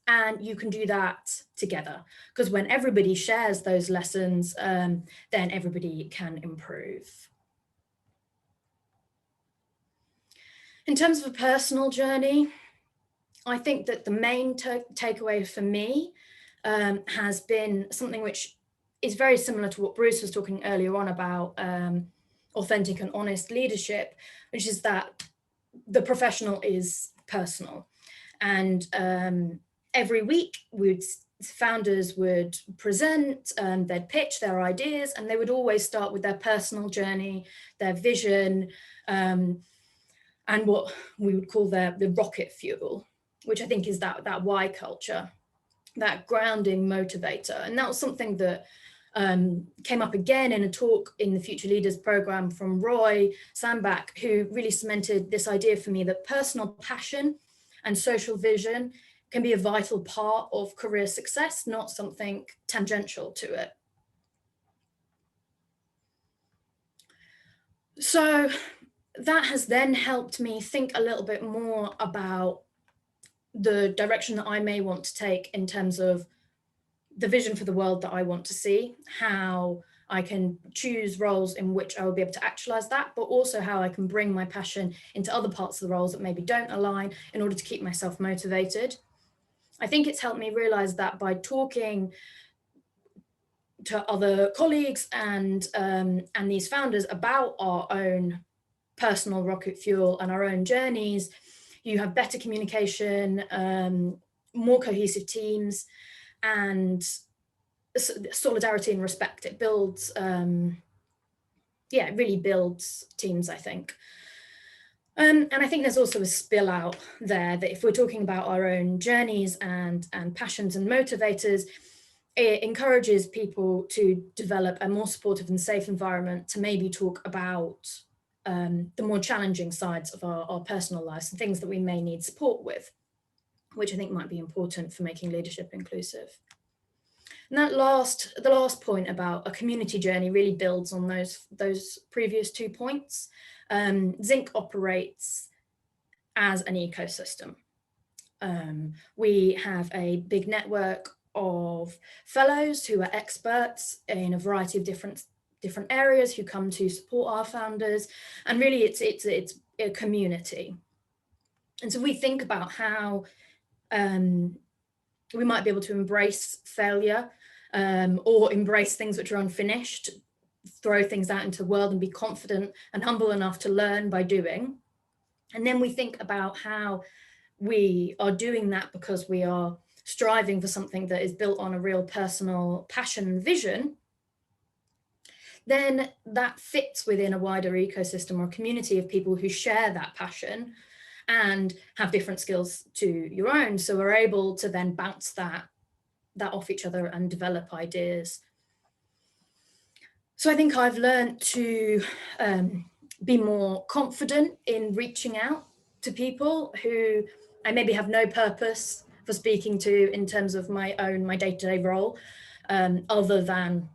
and you can do that together, because when everybody shares those lessons, then everybody can improve. In terms of a personal journey, I think that the main takeaway for me has been something which is very similar to what Bruce was talking earlier on about authentic and honest leadership, which is that the professional is personal. And every week founders would present, they'd pitch their ideas, and they would always start with their personal journey, their vision, and what we would call the rocket fuel, which I think is that why culture, that grounding motivator. And that was something that came up again in a talk in the Future Leaders program from Roy Sambach, who really cemented this idea for me that personal passion and social vision can be a vital part of career success, not something tangential to it. So that has then helped me think a little bit more about the direction that I may want to take in terms of the vision for the world that I want to see, how I can choose roles in which I will be able to actualize that, but also how I can bring my passion into other parts of the roles that maybe don't align in order to keep myself motivated. I think it's helped me realize that by talking to other colleagues and these founders about our own personal rocket fuel and our own journeys, you have better communication, more cohesive teams, and solidarity and respect. It builds, it really builds teams, I think. And I think there's also a spill out there that if we're talking about our own journeys and passions and motivators, it encourages people to develop a more supportive and safe environment to maybe talk about the more challenging sides of our personal lives and things that we may need support with, which I think might be important for making leadership inclusive. And the last point about a community journey really builds on those previous 2 points. Zinc operates as an ecosystem. We have a big network of fellows who are experts in a variety of different areas who come to support our founders, and really it's a community. And so we think about how we might be able to embrace failure or embrace things which are unfinished, throw things out into the world and be confident and humble enough to learn by doing. And then we think about how we are doing that because we are striving for something that is built on a real personal passion and vision. Then that fits within a wider ecosystem or community of people who share that passion and have different skills to your own. So we're able to then bounce that off each other and develop ideas. So I think I've learned to be more confident in reaching out to people who I maybe have no purpose for speaking to in terms of my day-to-day role, other than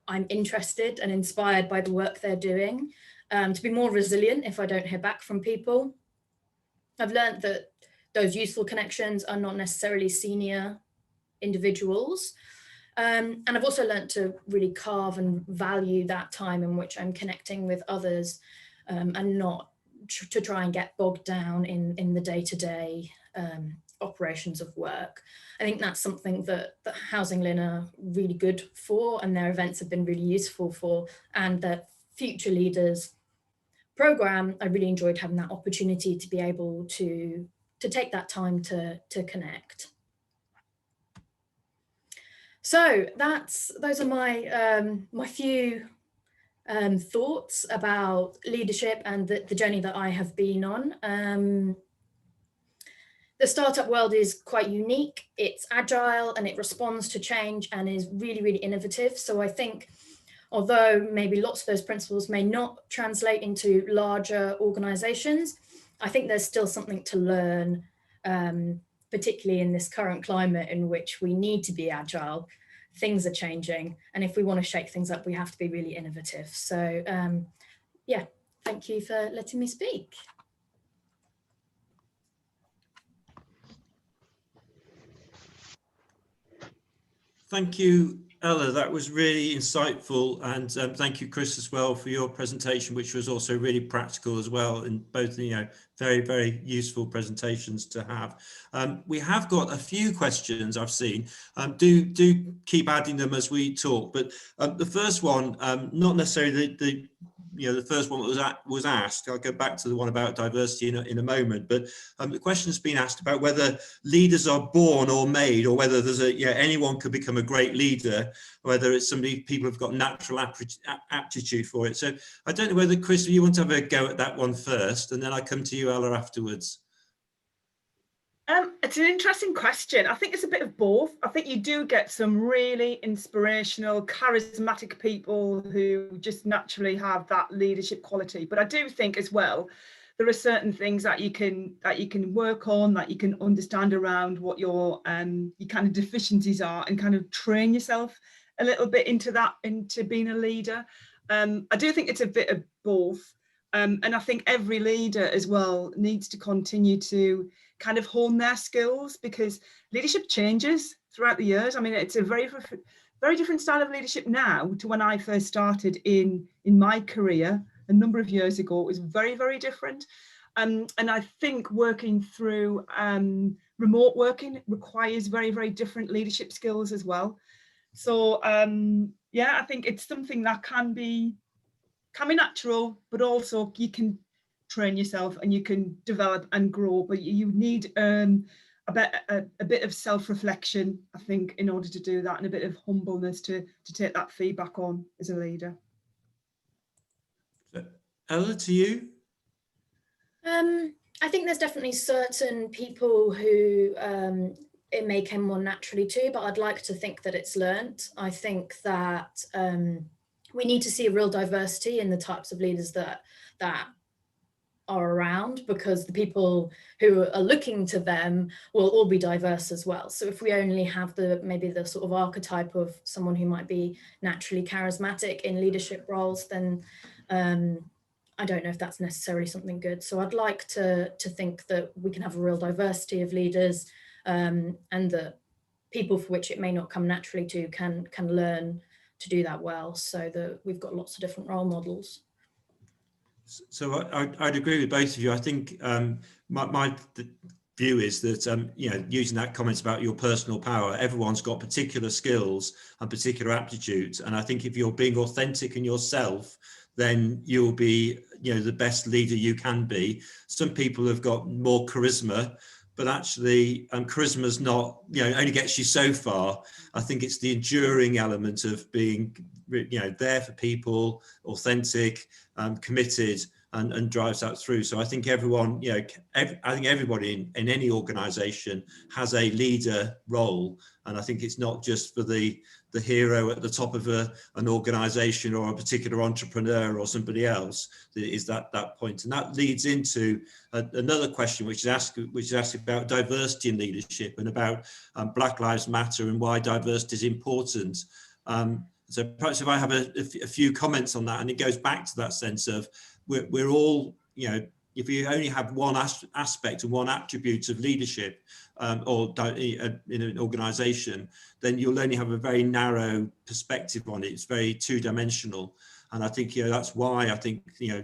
I'm interested and inspired by the work they're doing, to be more resilient if I don't hear back from people. I've learned that those useful connections are not necessarily senior individuals. And I've also learned to really carve and value that time in which I'm connecting with others, and not to try and get bogged down in the day-to-day operations of work. I think that's something that Housing LIN are really good for, and their events have been really useful for, and the Future Leaders program, I really enjoyed having that opportunity to be able to take that time to connect. So those are my my few thoughts about leadership and the journey that I have been on. The startup world is quite unique. It's agile and it responds to change and is really, really innovative. So I think, although maybe lots of those principles may not translate into larger organizations, I think there's still something to learn, particularly in this current climate in which we need to be agile. Things are changing, and if we want to shake things up, we have to be really innovative. So yeah, thank you for letting me speak. Thank you, Ella. That was really insightful, and thank you, Chris, as well, for your presentation, which was also really practical as well, and both, very, very useful presentations to have. We have got a few questions I've seen. Do keep adding them as we talk, but the first one, not necessarily the first one that was asked. I'll go back to the one about diversity in a moment, but the question's been asked about whether leaders are born or made, or whether there's anyone could become a great leader, whether it's people have got natural aptitude for it. So I don't know whether, Chris, you want to have a go at that one first, and then I come to you, Ella, afterwards. It's an interesting question. I think it's a bit of both. I think you do get some really inspirational, charismatic people who just naturally have that leadership quality. But I do think as well, there are certain things that you can work on, that you can understand around what your kind of deficiencies are, and kind of train yourself a little bit into being a leader. I do think it's a bit of both. And I think every leader as well needs to continue to kind of hone their skills, because leadership changes throughout the years. I mean, it's a very different style of leadership now to when I first started in my career a number of years ago. It was very, very different. And I think working through remote working requires very, very different leadership skills as well. So yeah, I think it's something that can be natural, but also you can train yourself and you can develop and grow, but you need a bit of self-reflection, I think, in order to do that, and a bit of humbleness to take that feedback on as a leader. Ella, to you. I think there's definitely certain people who it may come more naturally to, but I'd like to think that it's learnt. I think that we need to see a real diversity in the types of leaders that are around, because the people who are looking to them will all be diverse as well. So if we only have maybe the sort of archetype of someone who might be naturally charismatic in leadership roles, then I don't know if that's necessarily something good. So I'd like to think that we can have a real diversity of leaders, and that people for which it may not come naturally to can learn to do that well, so that we've got lots of different role models. So I'd agree with both of you. I think my view is that, using that comment about your personal power, everyone's got particular skills and particular aptitudes. And I think if you're being authentic in yourself, then you'll be, the best leader you can be. Some people have got more charisma, but actually charisma's not, only gets you so far. I think it's the enduring element of being, there for people, authentic, committed, and drives that through. So I think everyone, I think everybody in any organization has a leader role. And I think it's not just for the hero at the top of an organization or a particular entrepreneur or somebody else that is that point. And that leads into another question, which is asked about diversity in leadership and about Black Lives Matter and why diversity is important. So perhaps if I have a few comments on that, and it goes back to that sense of we're all, if you only have one aspect and one attribute of leadership in an organization, then you'll only have a very narrow perspective on it. It's very two-dimensional. And I think, that's why I think,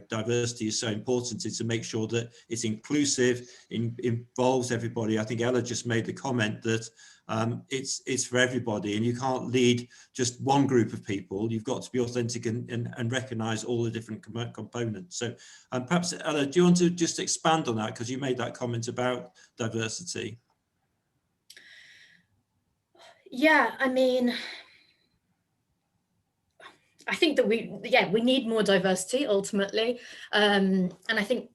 diversity is so important, is to make sure that it's inclusive, involves everybody. I think Ella just made the comment that it's for everybody, and you can't lead just one group of people. You've got to be authentic and recognize all the different components. So perhaps, Ella, do you want to just expand on that? Because you made that comment about diversity. Yeah, I mean, I think that we need more diversity ultimately. And I think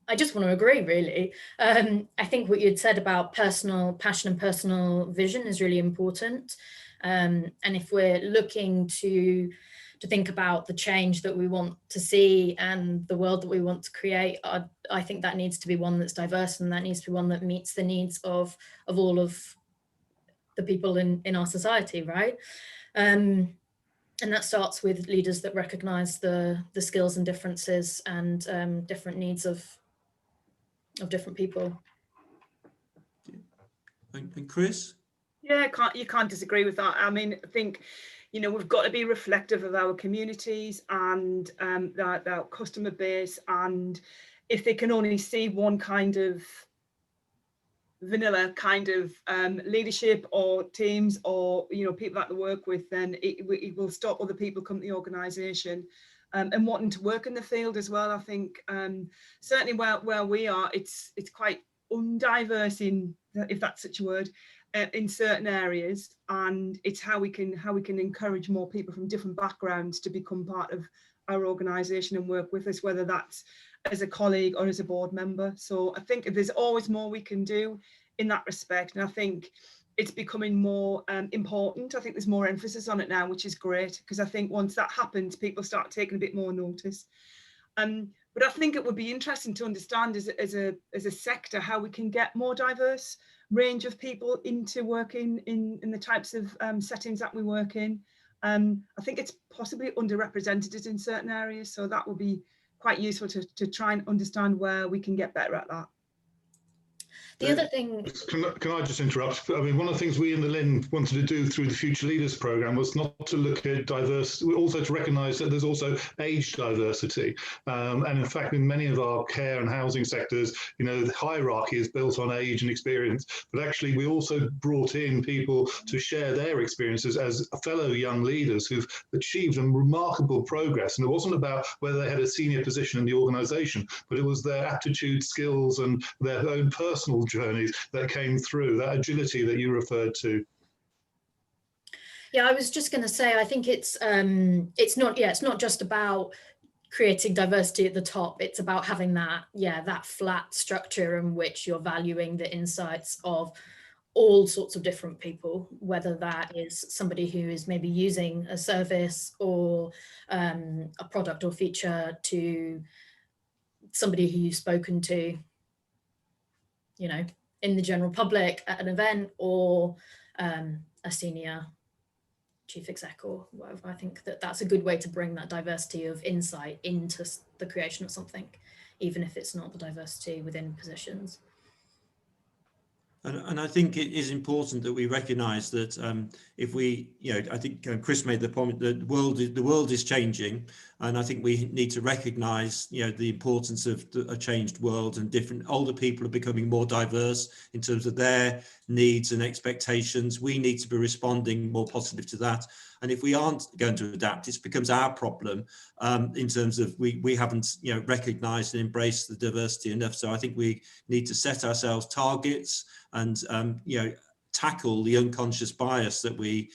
I just want to agree, really. I think what you'd said about personal passion and personal vision is really important. And if we're looking to think about the change that we want to see and the world that we want to create, I think that needs to be one that's diverse, and that needs to be one that meets the needs of all of the people in our society, right? And that starts with leaders that recognize the skills and differences and different needs of different people. And Chris? Yeah, you can't disagree with that. I mean, I think, we've got to be reflective of our communities and our customer base. And if they can only see one kind of vanilla kind of leadership or teams or people that they work with, then it will stop other people coming to the organisation and wanting to work in the field as well. I think certainly where we are, it's quite undiverse, in, if that's such a word, in certain areas, and it's how we can encourage more people from different backgrounds to become part of our organisation and work with us, whether that's as a colleague or as a board member. So I think there's always more we can do in that respect, and I think it's becoming more important. I think there's more emphasis on it now, which is great, because I think once that happens, people start taking a bit more notice. But I think it would be interesting to understand as a sector how we can get more diverse range of people into working in the types of settings that we work in. I think it's possibly underrepresented in certain areas, so that will be quite useful to try and understand where we can get better at that. The other thing... Can I just interrupt? I mean, one of the things we in the LIN wanted to do through the Future Leaders Programme was not to look at diversity, also to recognise that there's also age diversity. And in fact, in many of our care and housing sectors, the hierarchy is built on age and experience. But actually, we also brought in people to share their experiences as fellow young leaders who've achieved remarkable progress. And it wasn't about whether they had a senior position in the organisation, but it was their aptitude, skills, and their own personal journeys that came through, that agility that you referred to. Yeah, I was just going to say, I think it's not just about creating diversity at the top. It's about having that, that flat structure in which you're valuing the insights of all sorts of different people, whether that is somebody who is maybe using a service or a product or feature, to somebody who you've spoken to, you know, in the general public at an event, or a senior chief exec or whatever. I think that that's a good way to bring that diversity of insight into the creation of something, even if it's not the diversity within positions. And I think it is important that we recognise that if we, I think Chris made the point that the world is changing, and I think we need to recognise, the importance of a changed world, and different older people are becoming more diverse in terms of their needs and expectations. We need to be responding more positive to that. And if we aren't going to adapt, it becomes our problem in terms of we haven't, recognised and embraced the diversity enough. So I think we need to set ourselves targets and tackle the unconscious bias that we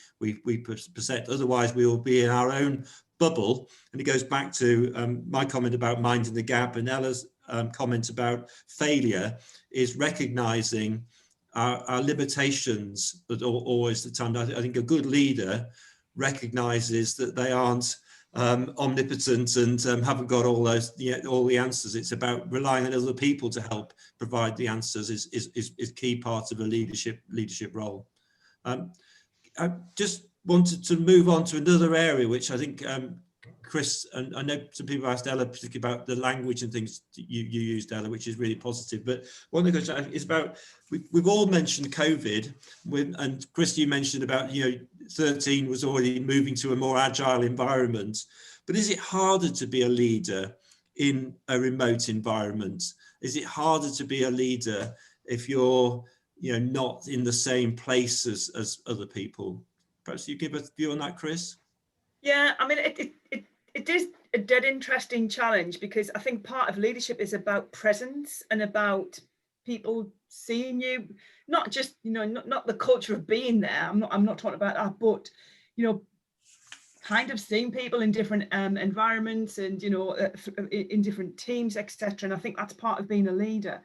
present. Otherwise, we will be in our own bubble. And it goes back to my comment about minding the gap, and Ella's comment about failure is recognising our limitations at always the time. I think a good leader recognises that they aren't omnipotent and haven't got all the answers. It's about relying on other people to help provide the answers is key part of a leadership role. I just wanted to move on to another area, which I think Chris, and I know some people asked Ella particularly about the language and things you used, Ella, which is really positive. But one thing is about, we've all mentioned COVID, and Chris, you mentioned about 13 was already moving to a more agile environment. But is it harder to be a leader in a remote environment? Is it harder to be a leader if you're not in the same place as other people? Perhaps you give a view on that, Chris? Yeah, I mean, it is a dead interesting challenge, because I think part of leadership is about presence and about people seeing you, not just not the culture of being there. I'm not talking about that, but kind of seeing people in different environments and in different teams, etc. And I think that's part of being a leader.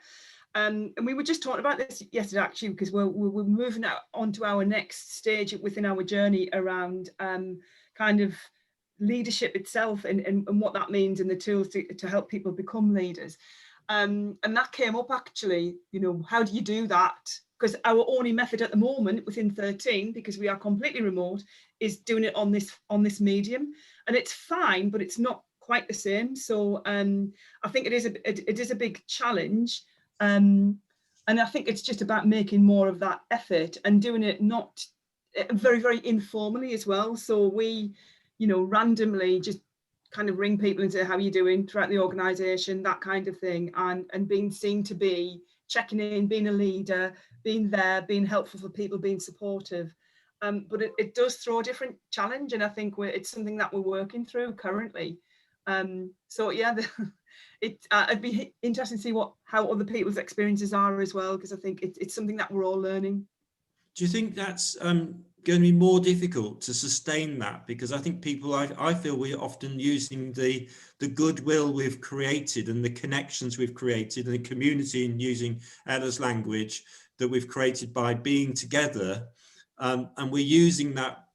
And we were just talking about this yesterday, actually, because we're moving on to our next stage within our journey around kind of leadership itself and what that means, and the tools to help people become leaders. And that came up, actually, how do you do that? Because our only method at the moment within 13, because we are completely remote, is doing it on this medium, and it's fine, but it's not quite the same. So I think it is a big challenge. And I think it's just about making more of that effort and doing it not very, very informally as well. So we, randomly just kind of ring people and say, how are you doing throughout the organisation, that kind of thing, and being seen to be checking in, being a leader, being there, being helpful for people, being supportive. But it does throw a different challenge, and I think it's something that we're working through currently. So yeah, it'd be interesting to see how other people's experiences are as well, because I think it's something that we're all learning. Do you think that's going to be more difficult to sustain that? Because I think people, I feel we're often using the goodwill we've created and the connections we've created and the community, and using Ella's language, that we've created by being together, and we're using that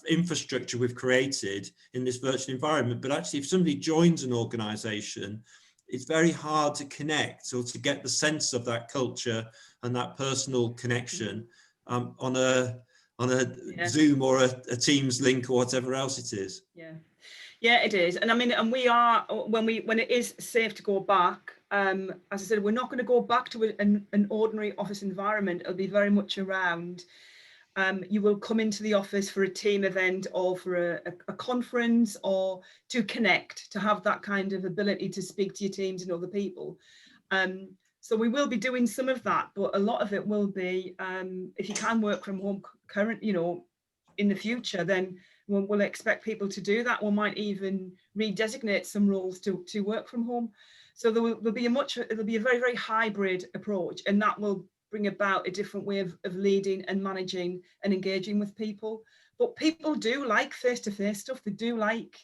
infrastructure we've created in this virtual environment. But actually, if somebody joins an organisation, it's very hard to connect or to get the sense of that culture and that personal connection on a Zoom or a Teams link or whatever else it is. Yeah, it is. And I mean, and we are, when it is safe to go back, as I said, we're not going to go back to an ordinary office environment. It'll be very much around, you will come into the office for a team event or for a conference, or to connect, to have that kind of ability to speak to your teams and other people. So we will be doing some of that, but a lot of it will be, if you can work from home in the future, then we'll expect people to do that. We might even redesignate some roles to work from home. So there'll be a very, very hybrid approach, and that will bring about a different way of leading and managing and engaging with people. But people do like face-to-face stuff. They do like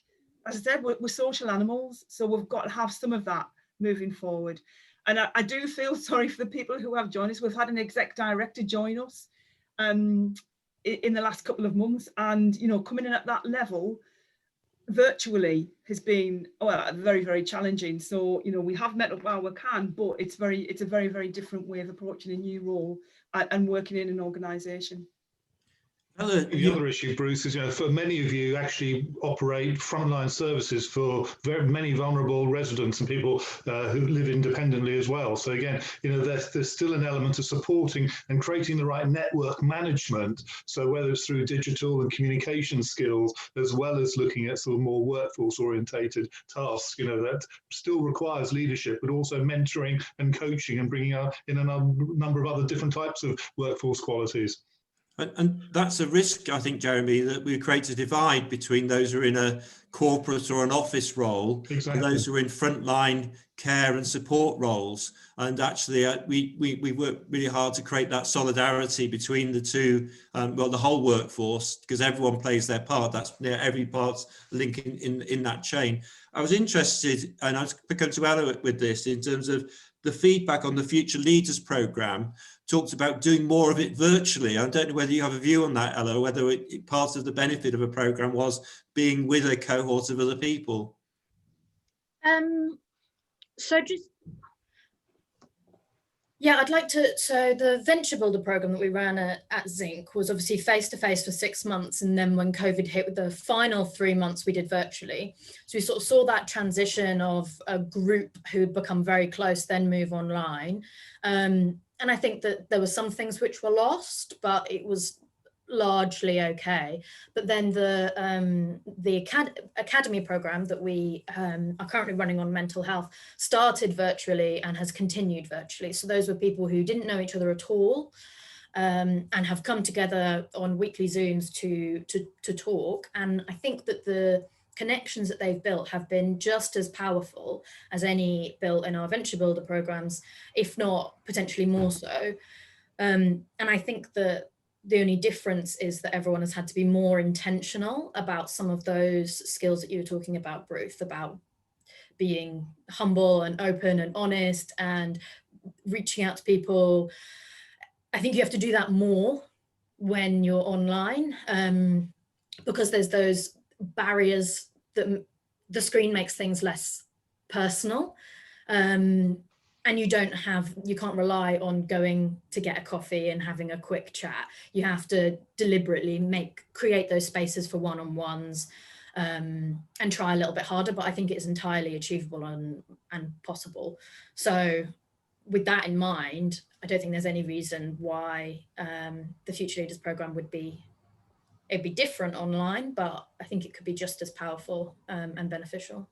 as I said, we're social animals, so we've got to have some of that moving forward. And I do feel sorry for the people who have joined us. We've had an exec director join us in the last couple of months, and coming in at that level virtually has been very, very challenging. So we have met up while we can, but it's a very, very different way of approaching a new role and working in an organisation. The other issue, Bruce, is for many of you actually operate frontline services for very many vulnerable residents and people who live independently as well. So again, there's still an element of supporting and creating the right network management. So whether it's through digital and communication skills, as well as looking at sort of more workforce orientated tasks, that still requires leadership, but also mentoring and coaching and bringing in a number of other different types of workforce qualities. And that's a risk, I think, Jeremy, that we create a divide between those who are in a corporate or an office role and those who are in frontline care and support roles. And actually, we work really hard to create that solidarity between the two, the whole workforce, because everyone plays their part. That's every part's linking in that chain. I was interested, and I was going to Ella with this, in terms of the feedback on the Future Leaders programme. Talked about doing more of it virtually. I don't know whether you have a view on that, Ella, or whether part of the benefit of a programme was being with a cohort of other people. I'd like to. So the Venture Builder programme that we ran at Zinc was obviously face-to-face for 6 months. And then when COVID hit, with the final 3 months, we did virtually. So we sort of saw that transition of a group who had become very close, then move online. And I think that there were some things which were lost, but it was largely okay. But then the academy program that we are currently running on mental health started virtually and has continued virtually. So those were people who didn't know each other at all, and have come together on weekly Zooms to talk. And I think that the connections that they've built have been just as powerful as any built in our Venture Builder programs, if not potentially more so. And I think that the only difference is that everyone has had to be more intentional about some of those skills that you were talking about, Bruce, about being humble and open and honest and reaching out to people. I think you have to do that more when you're online, because there's those barriers that the screen makes things less personal, and you can't rely on going to get a coffee and having a quick chat. You have to deliberately create those spaces for one-on-ones, and try a little bit harder, but I think it's entirely achievable and possible. So with that in mind, I don't think there's any reason why the Future Leaders programme it'd be different online, but I think it could be just as powerful and beneficial.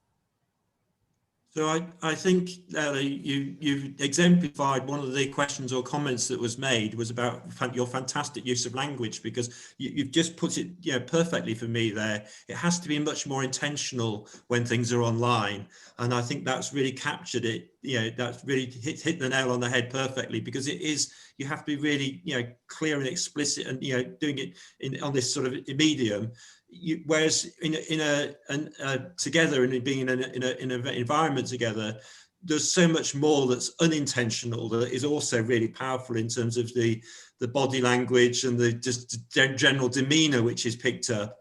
So I think, Ella, you've exemplified one of the questions or comments that was made was about your fantastic use of language, because you've just put it perfectly for me there. It has to be much more intentional when things are online. And I think that's really captured it. That's really hit the nail on the head perfectly, because it is, you have to be really, clear and explicit and, doing it on this sort of medium. Whereas in a together and being in an environment together, there's so much more that's unintentional that is also really powerful in terms of the body language and the just general demeanor which is picked up,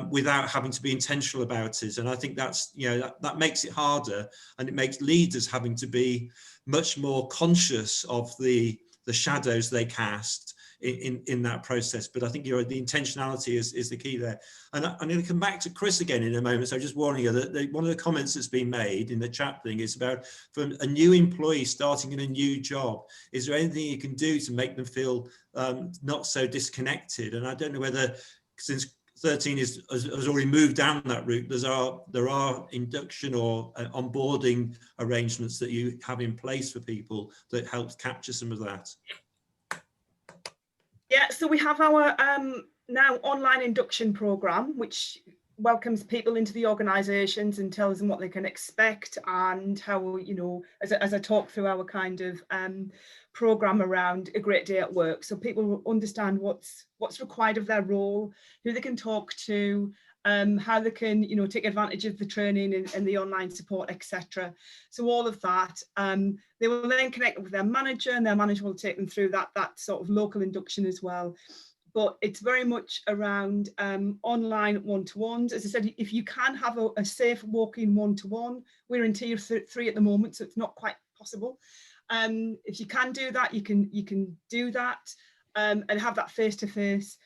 without having to be intentional about it. And I think that's that makes it harder, and it makes leaders having to be much more conscious of the shadows they cast in that process. But I think the intentionality is the key there. And I'm going to come back to Chris again in a moment. So just warning you that one of the comments that's been made in the chat thing is about, from a new employee starting in a new job, is there anything you can do to make them feel not so disconnected? And I don't know whether, since 13 has already moved down that route, there are induction or onboarding arrangements that you have in place for people that helps capture some of that. Yeah, so we have our now online induction programme, which welcomes people into the organisations and tells them what they can expect, and how, as I talk through our kind of programme around a great day at work, so people understand what's required of their role, who they can talk to, how they can, you know, take advantage of the training and the online support, etc. So all of that, they will then connect with their manager, and their manager will take them through that sort of local induction as well. But it's very much around online one-to-ones. As I said, if you can have a safe walk-in one-to-one, we're in tier 3 at the moment, so it's not quite possible. If you can do that, you can do that and have that face-to-face.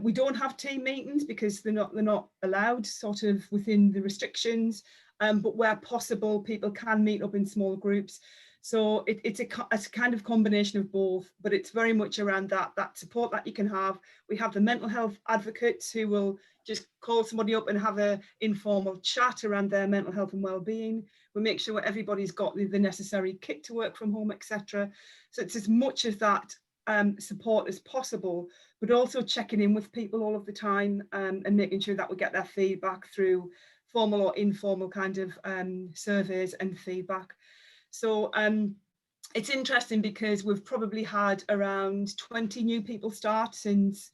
We don't have team meetings because they're not allowed, sort of within the restrictions. But where possible, people can meet up in small groups. So it's a kind of combination of both, but it's very much around that support that you can have. We have the mental health advocates who will just call somebody up and have an informal chat around their mental health and well-being. We make sure everybody's got the necessary kit to work from home, etc. So it's as much of that support as possible, but also checking in with people all of the time and making sure that we get their feedback through formal or informal kind of surveys and feedback. So it's interesting because we've probably had around 20 new people start since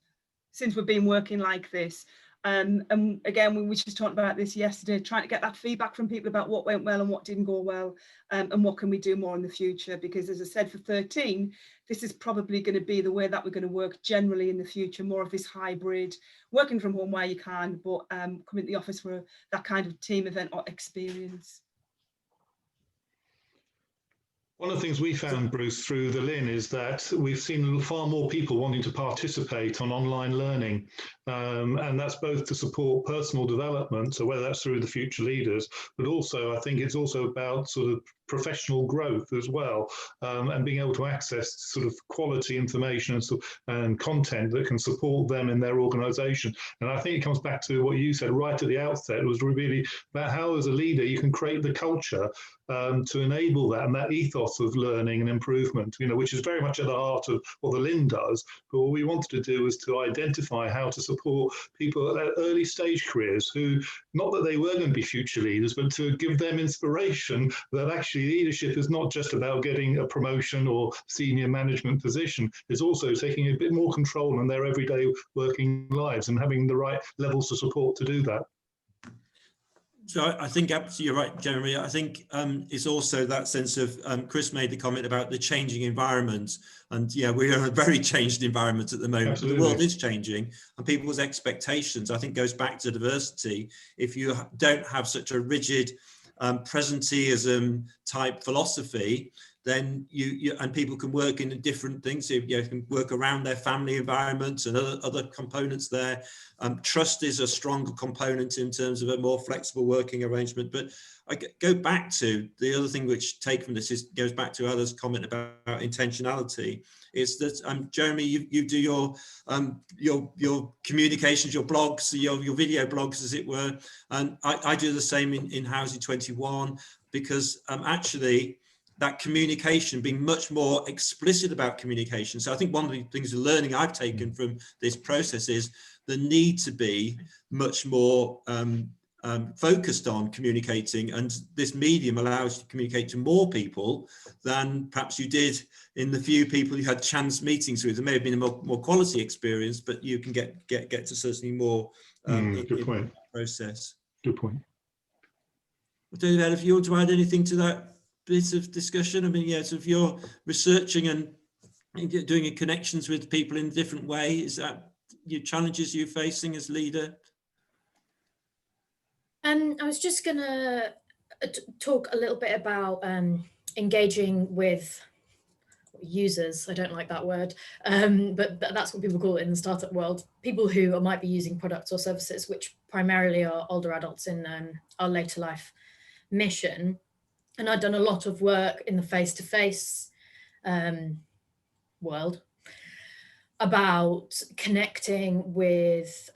we've been working like this. And again, we were just talking about this yesterday, trying to get that feedback from people about what went well and what didn't go well, and what can we do more in the future. Because as I said, for 13, this is probably going to be the way that we're going to work generally in the future, more of this hybrid, working from home where you can, but come into the office for that kind of team event or experience. One of the things we found, Bruce, through the LIN is that we've seen far more people wanting to participate on online learning. And that's both to support personal development, so whether that's through the future leaders, but also I think it's also about sort of professional growth as well, and being able to access sort of quality information and content that can support them in their organisation. And I think it comes back to what you said right at the outset. It was really about how, as a leader, you can create the culture to enable that and that ethos of learning and improvement, you know, which is very much at the heart of what the LIN does. But what we wanted to do was to identify how to support people at early stage careers who, not that they were going to be future leaders, but to give them inspiration that actually leadership is not just about getting a promotion or senior management position. It's also taking a bit more control in their everyday working lives and having the right levels of support to do that. So I think absolutely you're right, Jeremy. I think it's also that sense of, Chris made the comment about the changing environment, and yeah, we're in a very changed environment at the moment. Absolutely. But the world is changing, and people's expectations, I think, goes back to diversity. If you don't have such a rigid presenteeism type philosophy, then you and people can work in different things. So you can work around their family environments and other components there. Trust is a stronger component in terms of a more flexible working arrangement. But I go back to the other thing which take from this goes back to others' comment about intentionality. Is that Jeremy, you do your communications, your blogs, your video blogs, as it were, and I do the same in Housing 21, because actually, that communication, being much more explicit about communication. So I think one of the things, the learning I've taken from this process is the need to be much more focused on communicating, and this medium allows you to communicate to more people than perhaps you did in the few people you had chance meetings with. There may have been a more quality experience, but you can get to certainly more in that process. Good point. David, if you want to add anything to that bit of discussion, I mean, yeah, so if you're researching and doing connections with people in a different way, is that your challenges you're facing as leader? I was just gonna talk a little bit about engaging with users. I don't like that word, but that's what people call it in the startup world. People who might be using products or services, which primarily are older adults in our later life mission. And I've done a lot of work in the face-to-face world about connecting with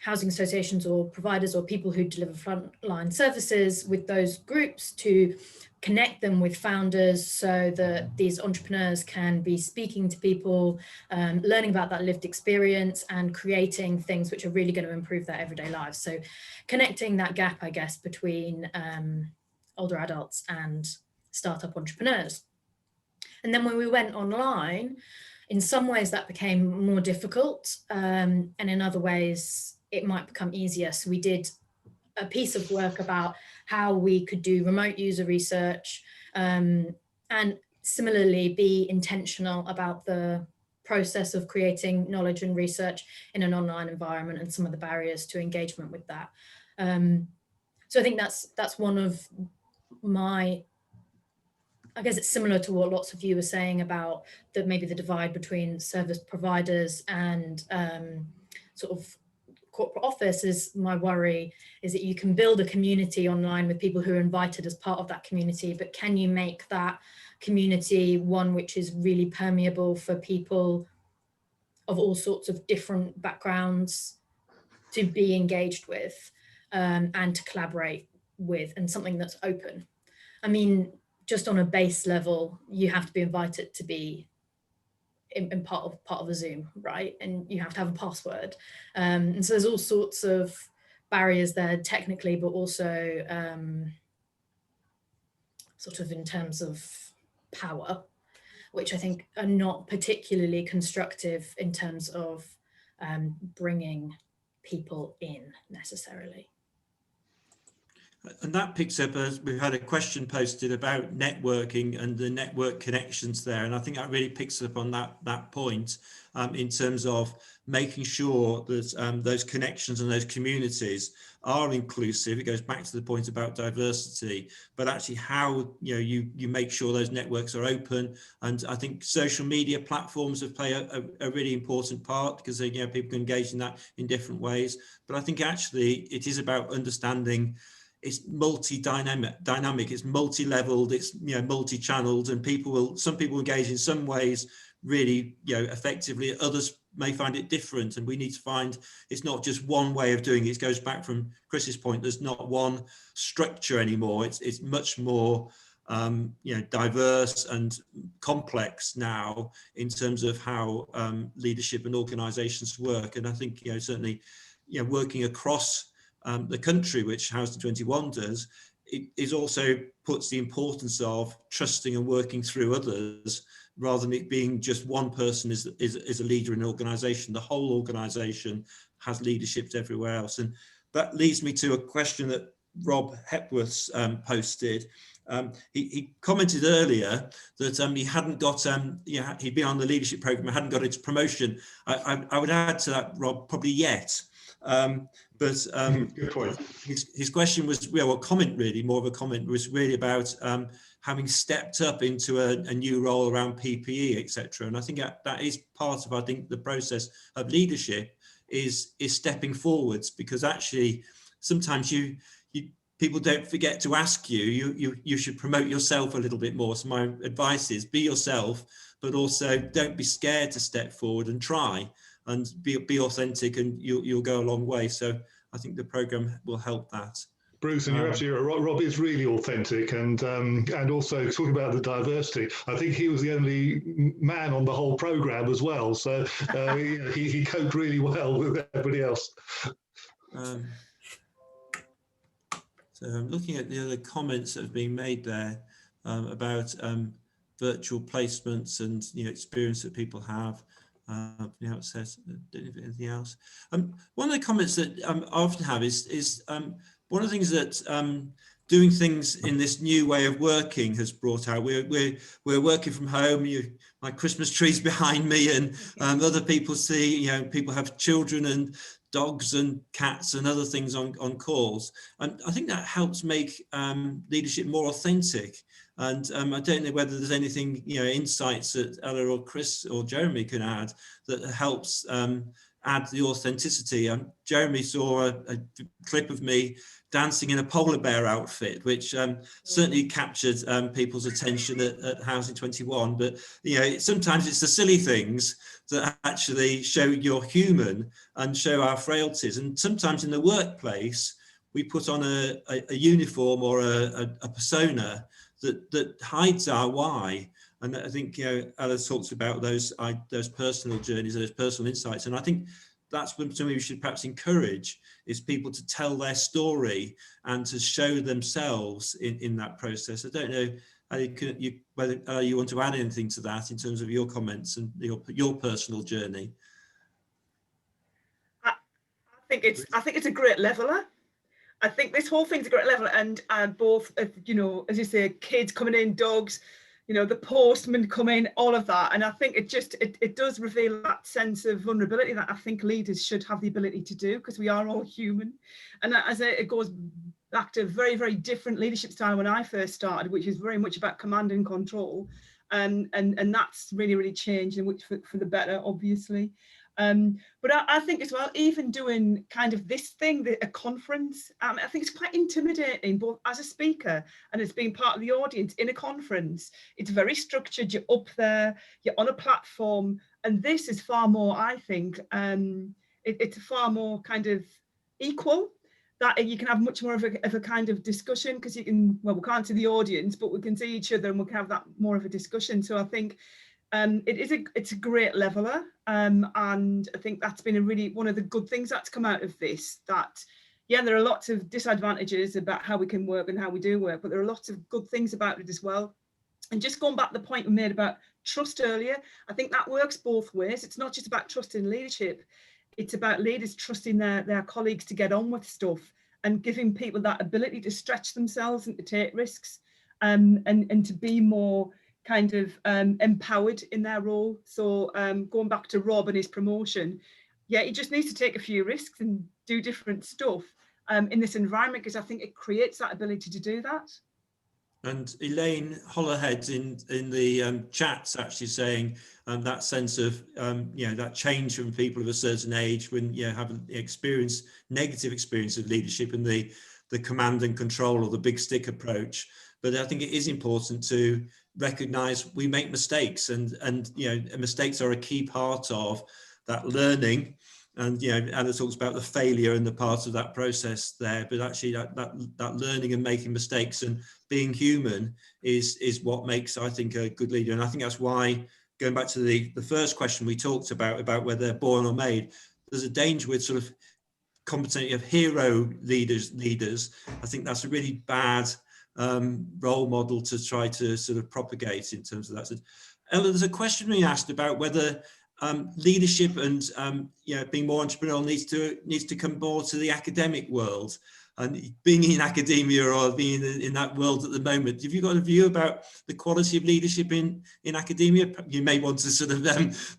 housing associations or providers or people who deliver frontline services with those groups to connect them with founders so that these entrepreneurs can be speaking to people, learning about that lived experience and creating things which are really going to improve their everyday lives. So connecting that gap, I guess, between older adults and startup entrepreneurs. And then when we went online, in some ways that became more difficult, and in other ways it might become easier. So we did a piece of work about how we could do remote user research, and similarly be intentional about the process of creating knowledge and research in an online environment and some of the barriers to engagement with that. So I think that's one of my, I guess it's similar to what lots of you were saying about maybe the divide between service providers and sort of corporate office. My worry is that you can build a community online with people who are invited as part of that community, but can you make that community one which is really permeable for people of all sorts of different backgrounds to be engaged with, and to collaborate with, and something that's open? I mean, just on a base level, you have to be invited to be in part of a Zoom, right? And you have to have a password. And so there's all sorts of barriers there technically, but also sort of in terms of power, which I think are not particularly constructive in terms of bringing people in necessarily. And that picks up, as we've had a question posted about networking and the network connections there. And I think that really picks up on that point in terms of making sure that those connections and those communities are inclusive. It goes back to the point about diversity, but actually how you make sure those networks are open. And I think social media platforms have played a really important part, because people can engage in that in different ways. But I think actually it is about understanding it's dynamic, it's multi-leveled, it's multi-channeled, and some people engage in some ways really effectively, others may find it different, and we need to find it's not just one way of doing it. It goes back from Chris's point, there's not one structure anymore, it's much more diverse and complex now in terms of how leadership and organizations work. And I think certainly working across the country, which Housing 21 does, it also puts the importance of trusting and working through others, rather than it being just one person is a leader in an organisation. The whole organisation has leaderships everywhere else. And that leads me to a question that Rob Hepworth's posted. He commented earlier that he hadn't got, he'd been on the leadership programme, hadn't got its promotion. I would add to that, Rob, probably yet. But good point. His question was, well, comment really, more of a comment, was really about having stepped up into a new role around PPE, etc. And I think that is part of, I think, the process of leadership is stepping forwards, because actually sometimes people don't forget to ask you should promote yourself a little bit more. So my advice is be yourself, but also don't be scared to step forward and try. And be authentic, and you'll go a long way. So I think the programme will help that. Bruce, and you're absolutely right. Rob is really authentic, and also talking about the diversity, I think he was the only man on the whole programme as well. So he coped really well with everybody else. So I'm looking at the other comments that have been made there about virtual placements and experience that people have. It says anything else. One of the comments that I often have is one of the things that doing things in this new way of working has brought out. We're working from home. My Christmas tree's behind me, and other people see. People have children and dogs and cats and other things on calls, and I think that helps make leadership more authentic. And I don't know whether there's anything, insights that Ella or Chris or Jeremy can add that helps add the authenticity. Jeremy saw a clip of me dancing in a polar bear outfit, which certainly captured people's attention at Housing 21. But sometimes it's the silly things that actually show you're human and show our frailties. And sometimes in the workplace, we put on a uniform or a persona that hides our why. And I think Ella talks about those personal journeys, those personal insights, and I think that's something we should perhaps encourage, is people to tell their story and to show themselves in that process. I don't know whether you want to add anything to that in terms of your comments and your personal journey. think it's a great leveler. I think this whole thing's a great level, and both, you know, as you say, kids coming in, dogs, you know, the postman coming, all of that. And I think it does reveal that sense of vulnerability that I think leaders should have the ability to do, because we are all human. And as it goes back to a very, very different leadership style when I first started, which is very much about command and control. And that's really, really changed, and which for the better, obviously. But I think as well, even doing kind of this thing, a conference, I think it's quite intimidating, both as a speaker and as being part of the audience in a conference. It's very structured, you're up there, you're on a platform, and this is far more, I think, it's far more kind of equal, that you can have much more of a kind of discussion, because you can, well, we can't see the audience, but we can see each other and we can have that more of a discussion. So I think it's a great leveler, and I think that's been one of the good things that's come out of this, that yeah, there are lots of disadvantages about how we can work and how we do work, but there are lots of good things about it as well. And just going back to the point we made about trust earlier, I think that works both ways. It's not just about trust in leadership, it's about leaders trusting their colleagues to get on with stuff, and giving people that ability to stretch themselves and to take risks, and to be more kind of empowered in their role. So going back to Rob and his promotion, yeah, he just needs to take a few risks and do different stuff in this environment, because I think it creates that ability to do that. And Elaine Hollowhead in the chat's actually saying that sense of you know, that change from people of a certain age when you have an negative experience of leadership and the command and control or the big stick approach. But I think it is important to recognize we make mistakes, and you know, mistakes are a key part of that learning. And you know, Anna talks about the failure and the part of that process there, but actually that learning and making mistakes and being human is what makes, I think, a good leader. And I think that's why, going back to the first question we talked about whether they're born or made, there's a danger with sort of competency of hero leaders. I think that's a really bad role model to try to sort of propagate in terms of that. So, Ella, there's a question we asked about whether leadership and you know, being more entrepreneurial needs to come more to the academic world, and being in academia or being in that world at the moment. Have you got a view about the quality of leadership in academia? You may want to sort of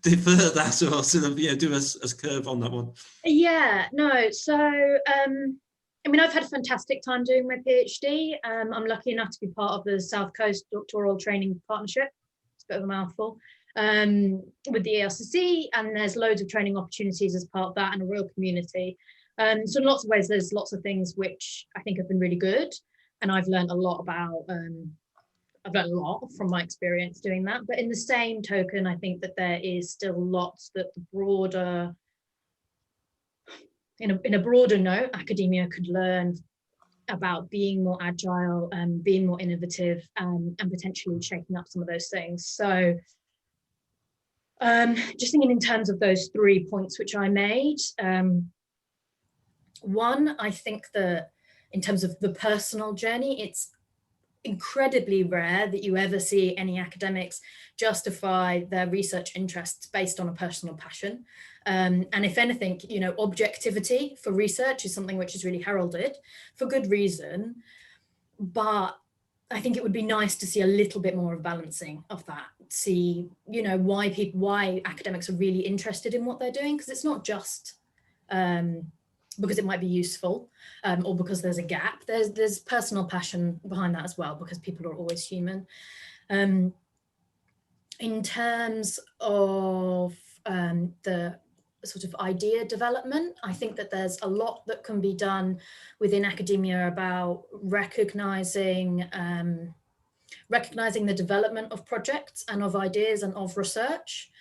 defer that, or sort of, you know, do a curve on that one. Yeah, no. So I mean, I've had a fantastic time doing my PhD. I'm lucky enough to be part of the South Coast Doctoral Training Partnership. It's a bit of a mouthful. With the ELCC, and there's loads of training opportunities as part of that, and a real community. So in lots of ways, there's lots of things which I think have been really good, and I've learned a lot about. I've learned a lot from my experience doing that. But in the same token, I think that there is still lots that the broader, in a broader note, academia could learn about being more agile and being more innovative, and potentially shaking up some of those things. So. Just thinking in terms of those 3 points which I made. One, I think that in terms of the personal journey, it's incredibly rare that you ever see any academics justify their research interests based on a personal passion. And if anything, you know, objectivity for research is something which is really heralded for good reason. But I think it would be nice to see a little bit more of balancing of that. See, you know, why academics are really interested in what they're doing, because it's not just because it might be useful or because there's a gap. There's personal passion behind that as well, because people are always human. In terms of the sort of idea development, I think that there's a lot that can be done within academia about recognizing the development of projects and of ideas and of research.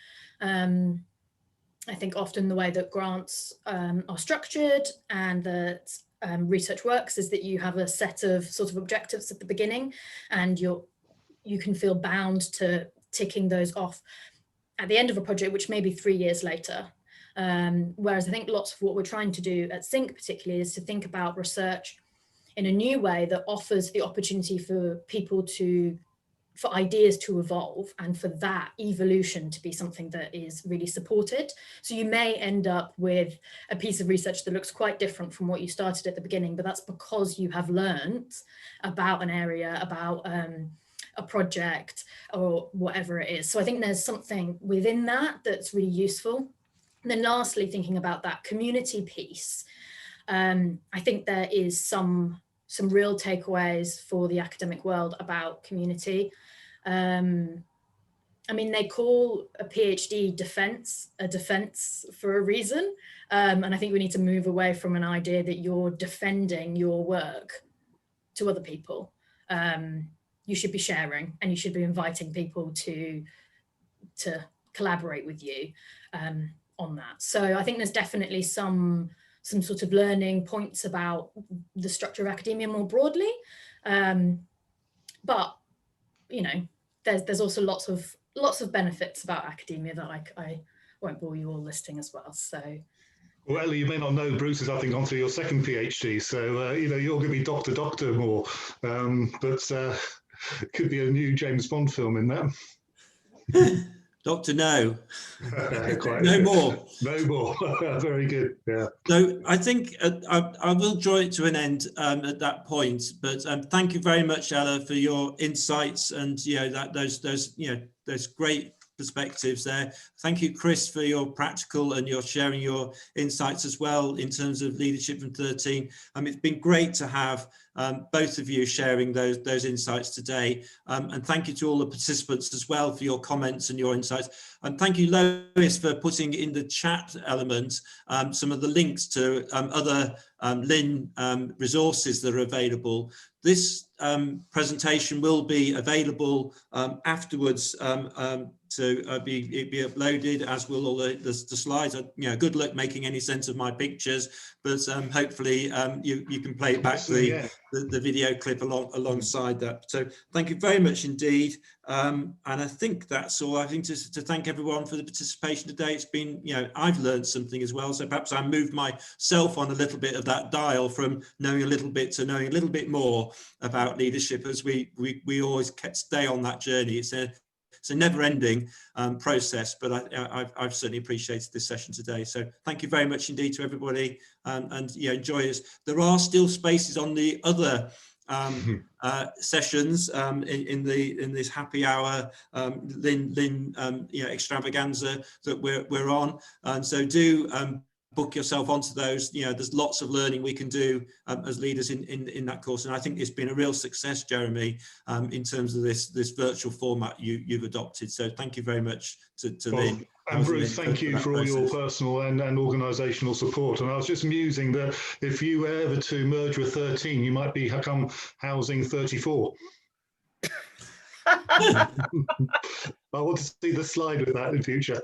I think often the way that grants are structured and that research works is that you have a set of sort of objectives at the beginning, and you can feel bound to ticking those off at the end of a project, which may be 3 years later. Whereas I think lots of what we're trying to do at Sync particularly is to think about research in a new way that offers the opportunity for people to for ideas to evolve and for that evolution to be something that is really supported. So you may end up with a piece of research that looks quite different from what you started at the beginning, but that's because you have learned about an area, about a project or whatever it is. So I think there's something within that that's really useful. And then lastly, thinking about that community piece, I think there is some real takeaways for the academic world about community. I mean, they call a PhD defense a defense for a reason. And I think we need to move away from an idea that you're defending your work to other people. You should be sharing, and you should be inviting people to collaborate with you on that. So I think there's definitely some sort of learning points about the structure of academia more broadly. But, you know, there's also lots of benefits about academia that I won't bore you all listing as well. So, well, Ellie, you may not know, Bruce has, I think, gone through your second PhD, so you know, you're going to be Doctor more, but could be a new James Bond film in that. Doctor, no. Quite No more. No more. Very good. Yeah. So I think I will draw it to an end at that point. But thank you very much, Ella, for your insights and those great perspectives there. Thank you, Chris, for your practical and your sharing your insights as well in terms of leadership from 13. It's been great to have both of you sharing those insights today. And thank you to all the participants as well for your comments and your insights. And thank you, Lois, for putting in the chat element some of the links to other LIN resources that are available. This presentation will be available afterwards to be uploaded, as will all the slides. Good luck making any sense of my pictures, but hopefully you can play it back the video clip alongside that. So thank you very much indeed. And I think that's all. I think to thank everyone for the participation today. It's been, I've learned something as well. So perhaps I moved myself on a little bit of that dial from knowing a little bit to knowing a little bit more about leadership as we always stay on that journey. It's a never-ending process, but I've certainly appreciated this session today. So thank you very much indeed to everybody, and enjoy it. There are still spaces on the other sessions in this happy hour LIN extravaganza that we're on, and so do book yourself onto those. There's lots of learning we can do as leaders in that course, and I think it's been a real success, Jeremy, in terms of this virtual format you've adopted. So thank you very much to LIN. And Bruce, thank you for all your personal and organisational support. And I was just musing that if you were ever to merge with 13, you might become housing 34. I want to see the slide with that in future.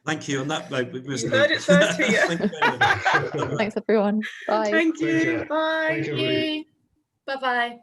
Thank you. On that note, you heard it first here. Thank you very much. Thanks, everyone. Bye. Thank you. Bye. Thank you. Bye-bye.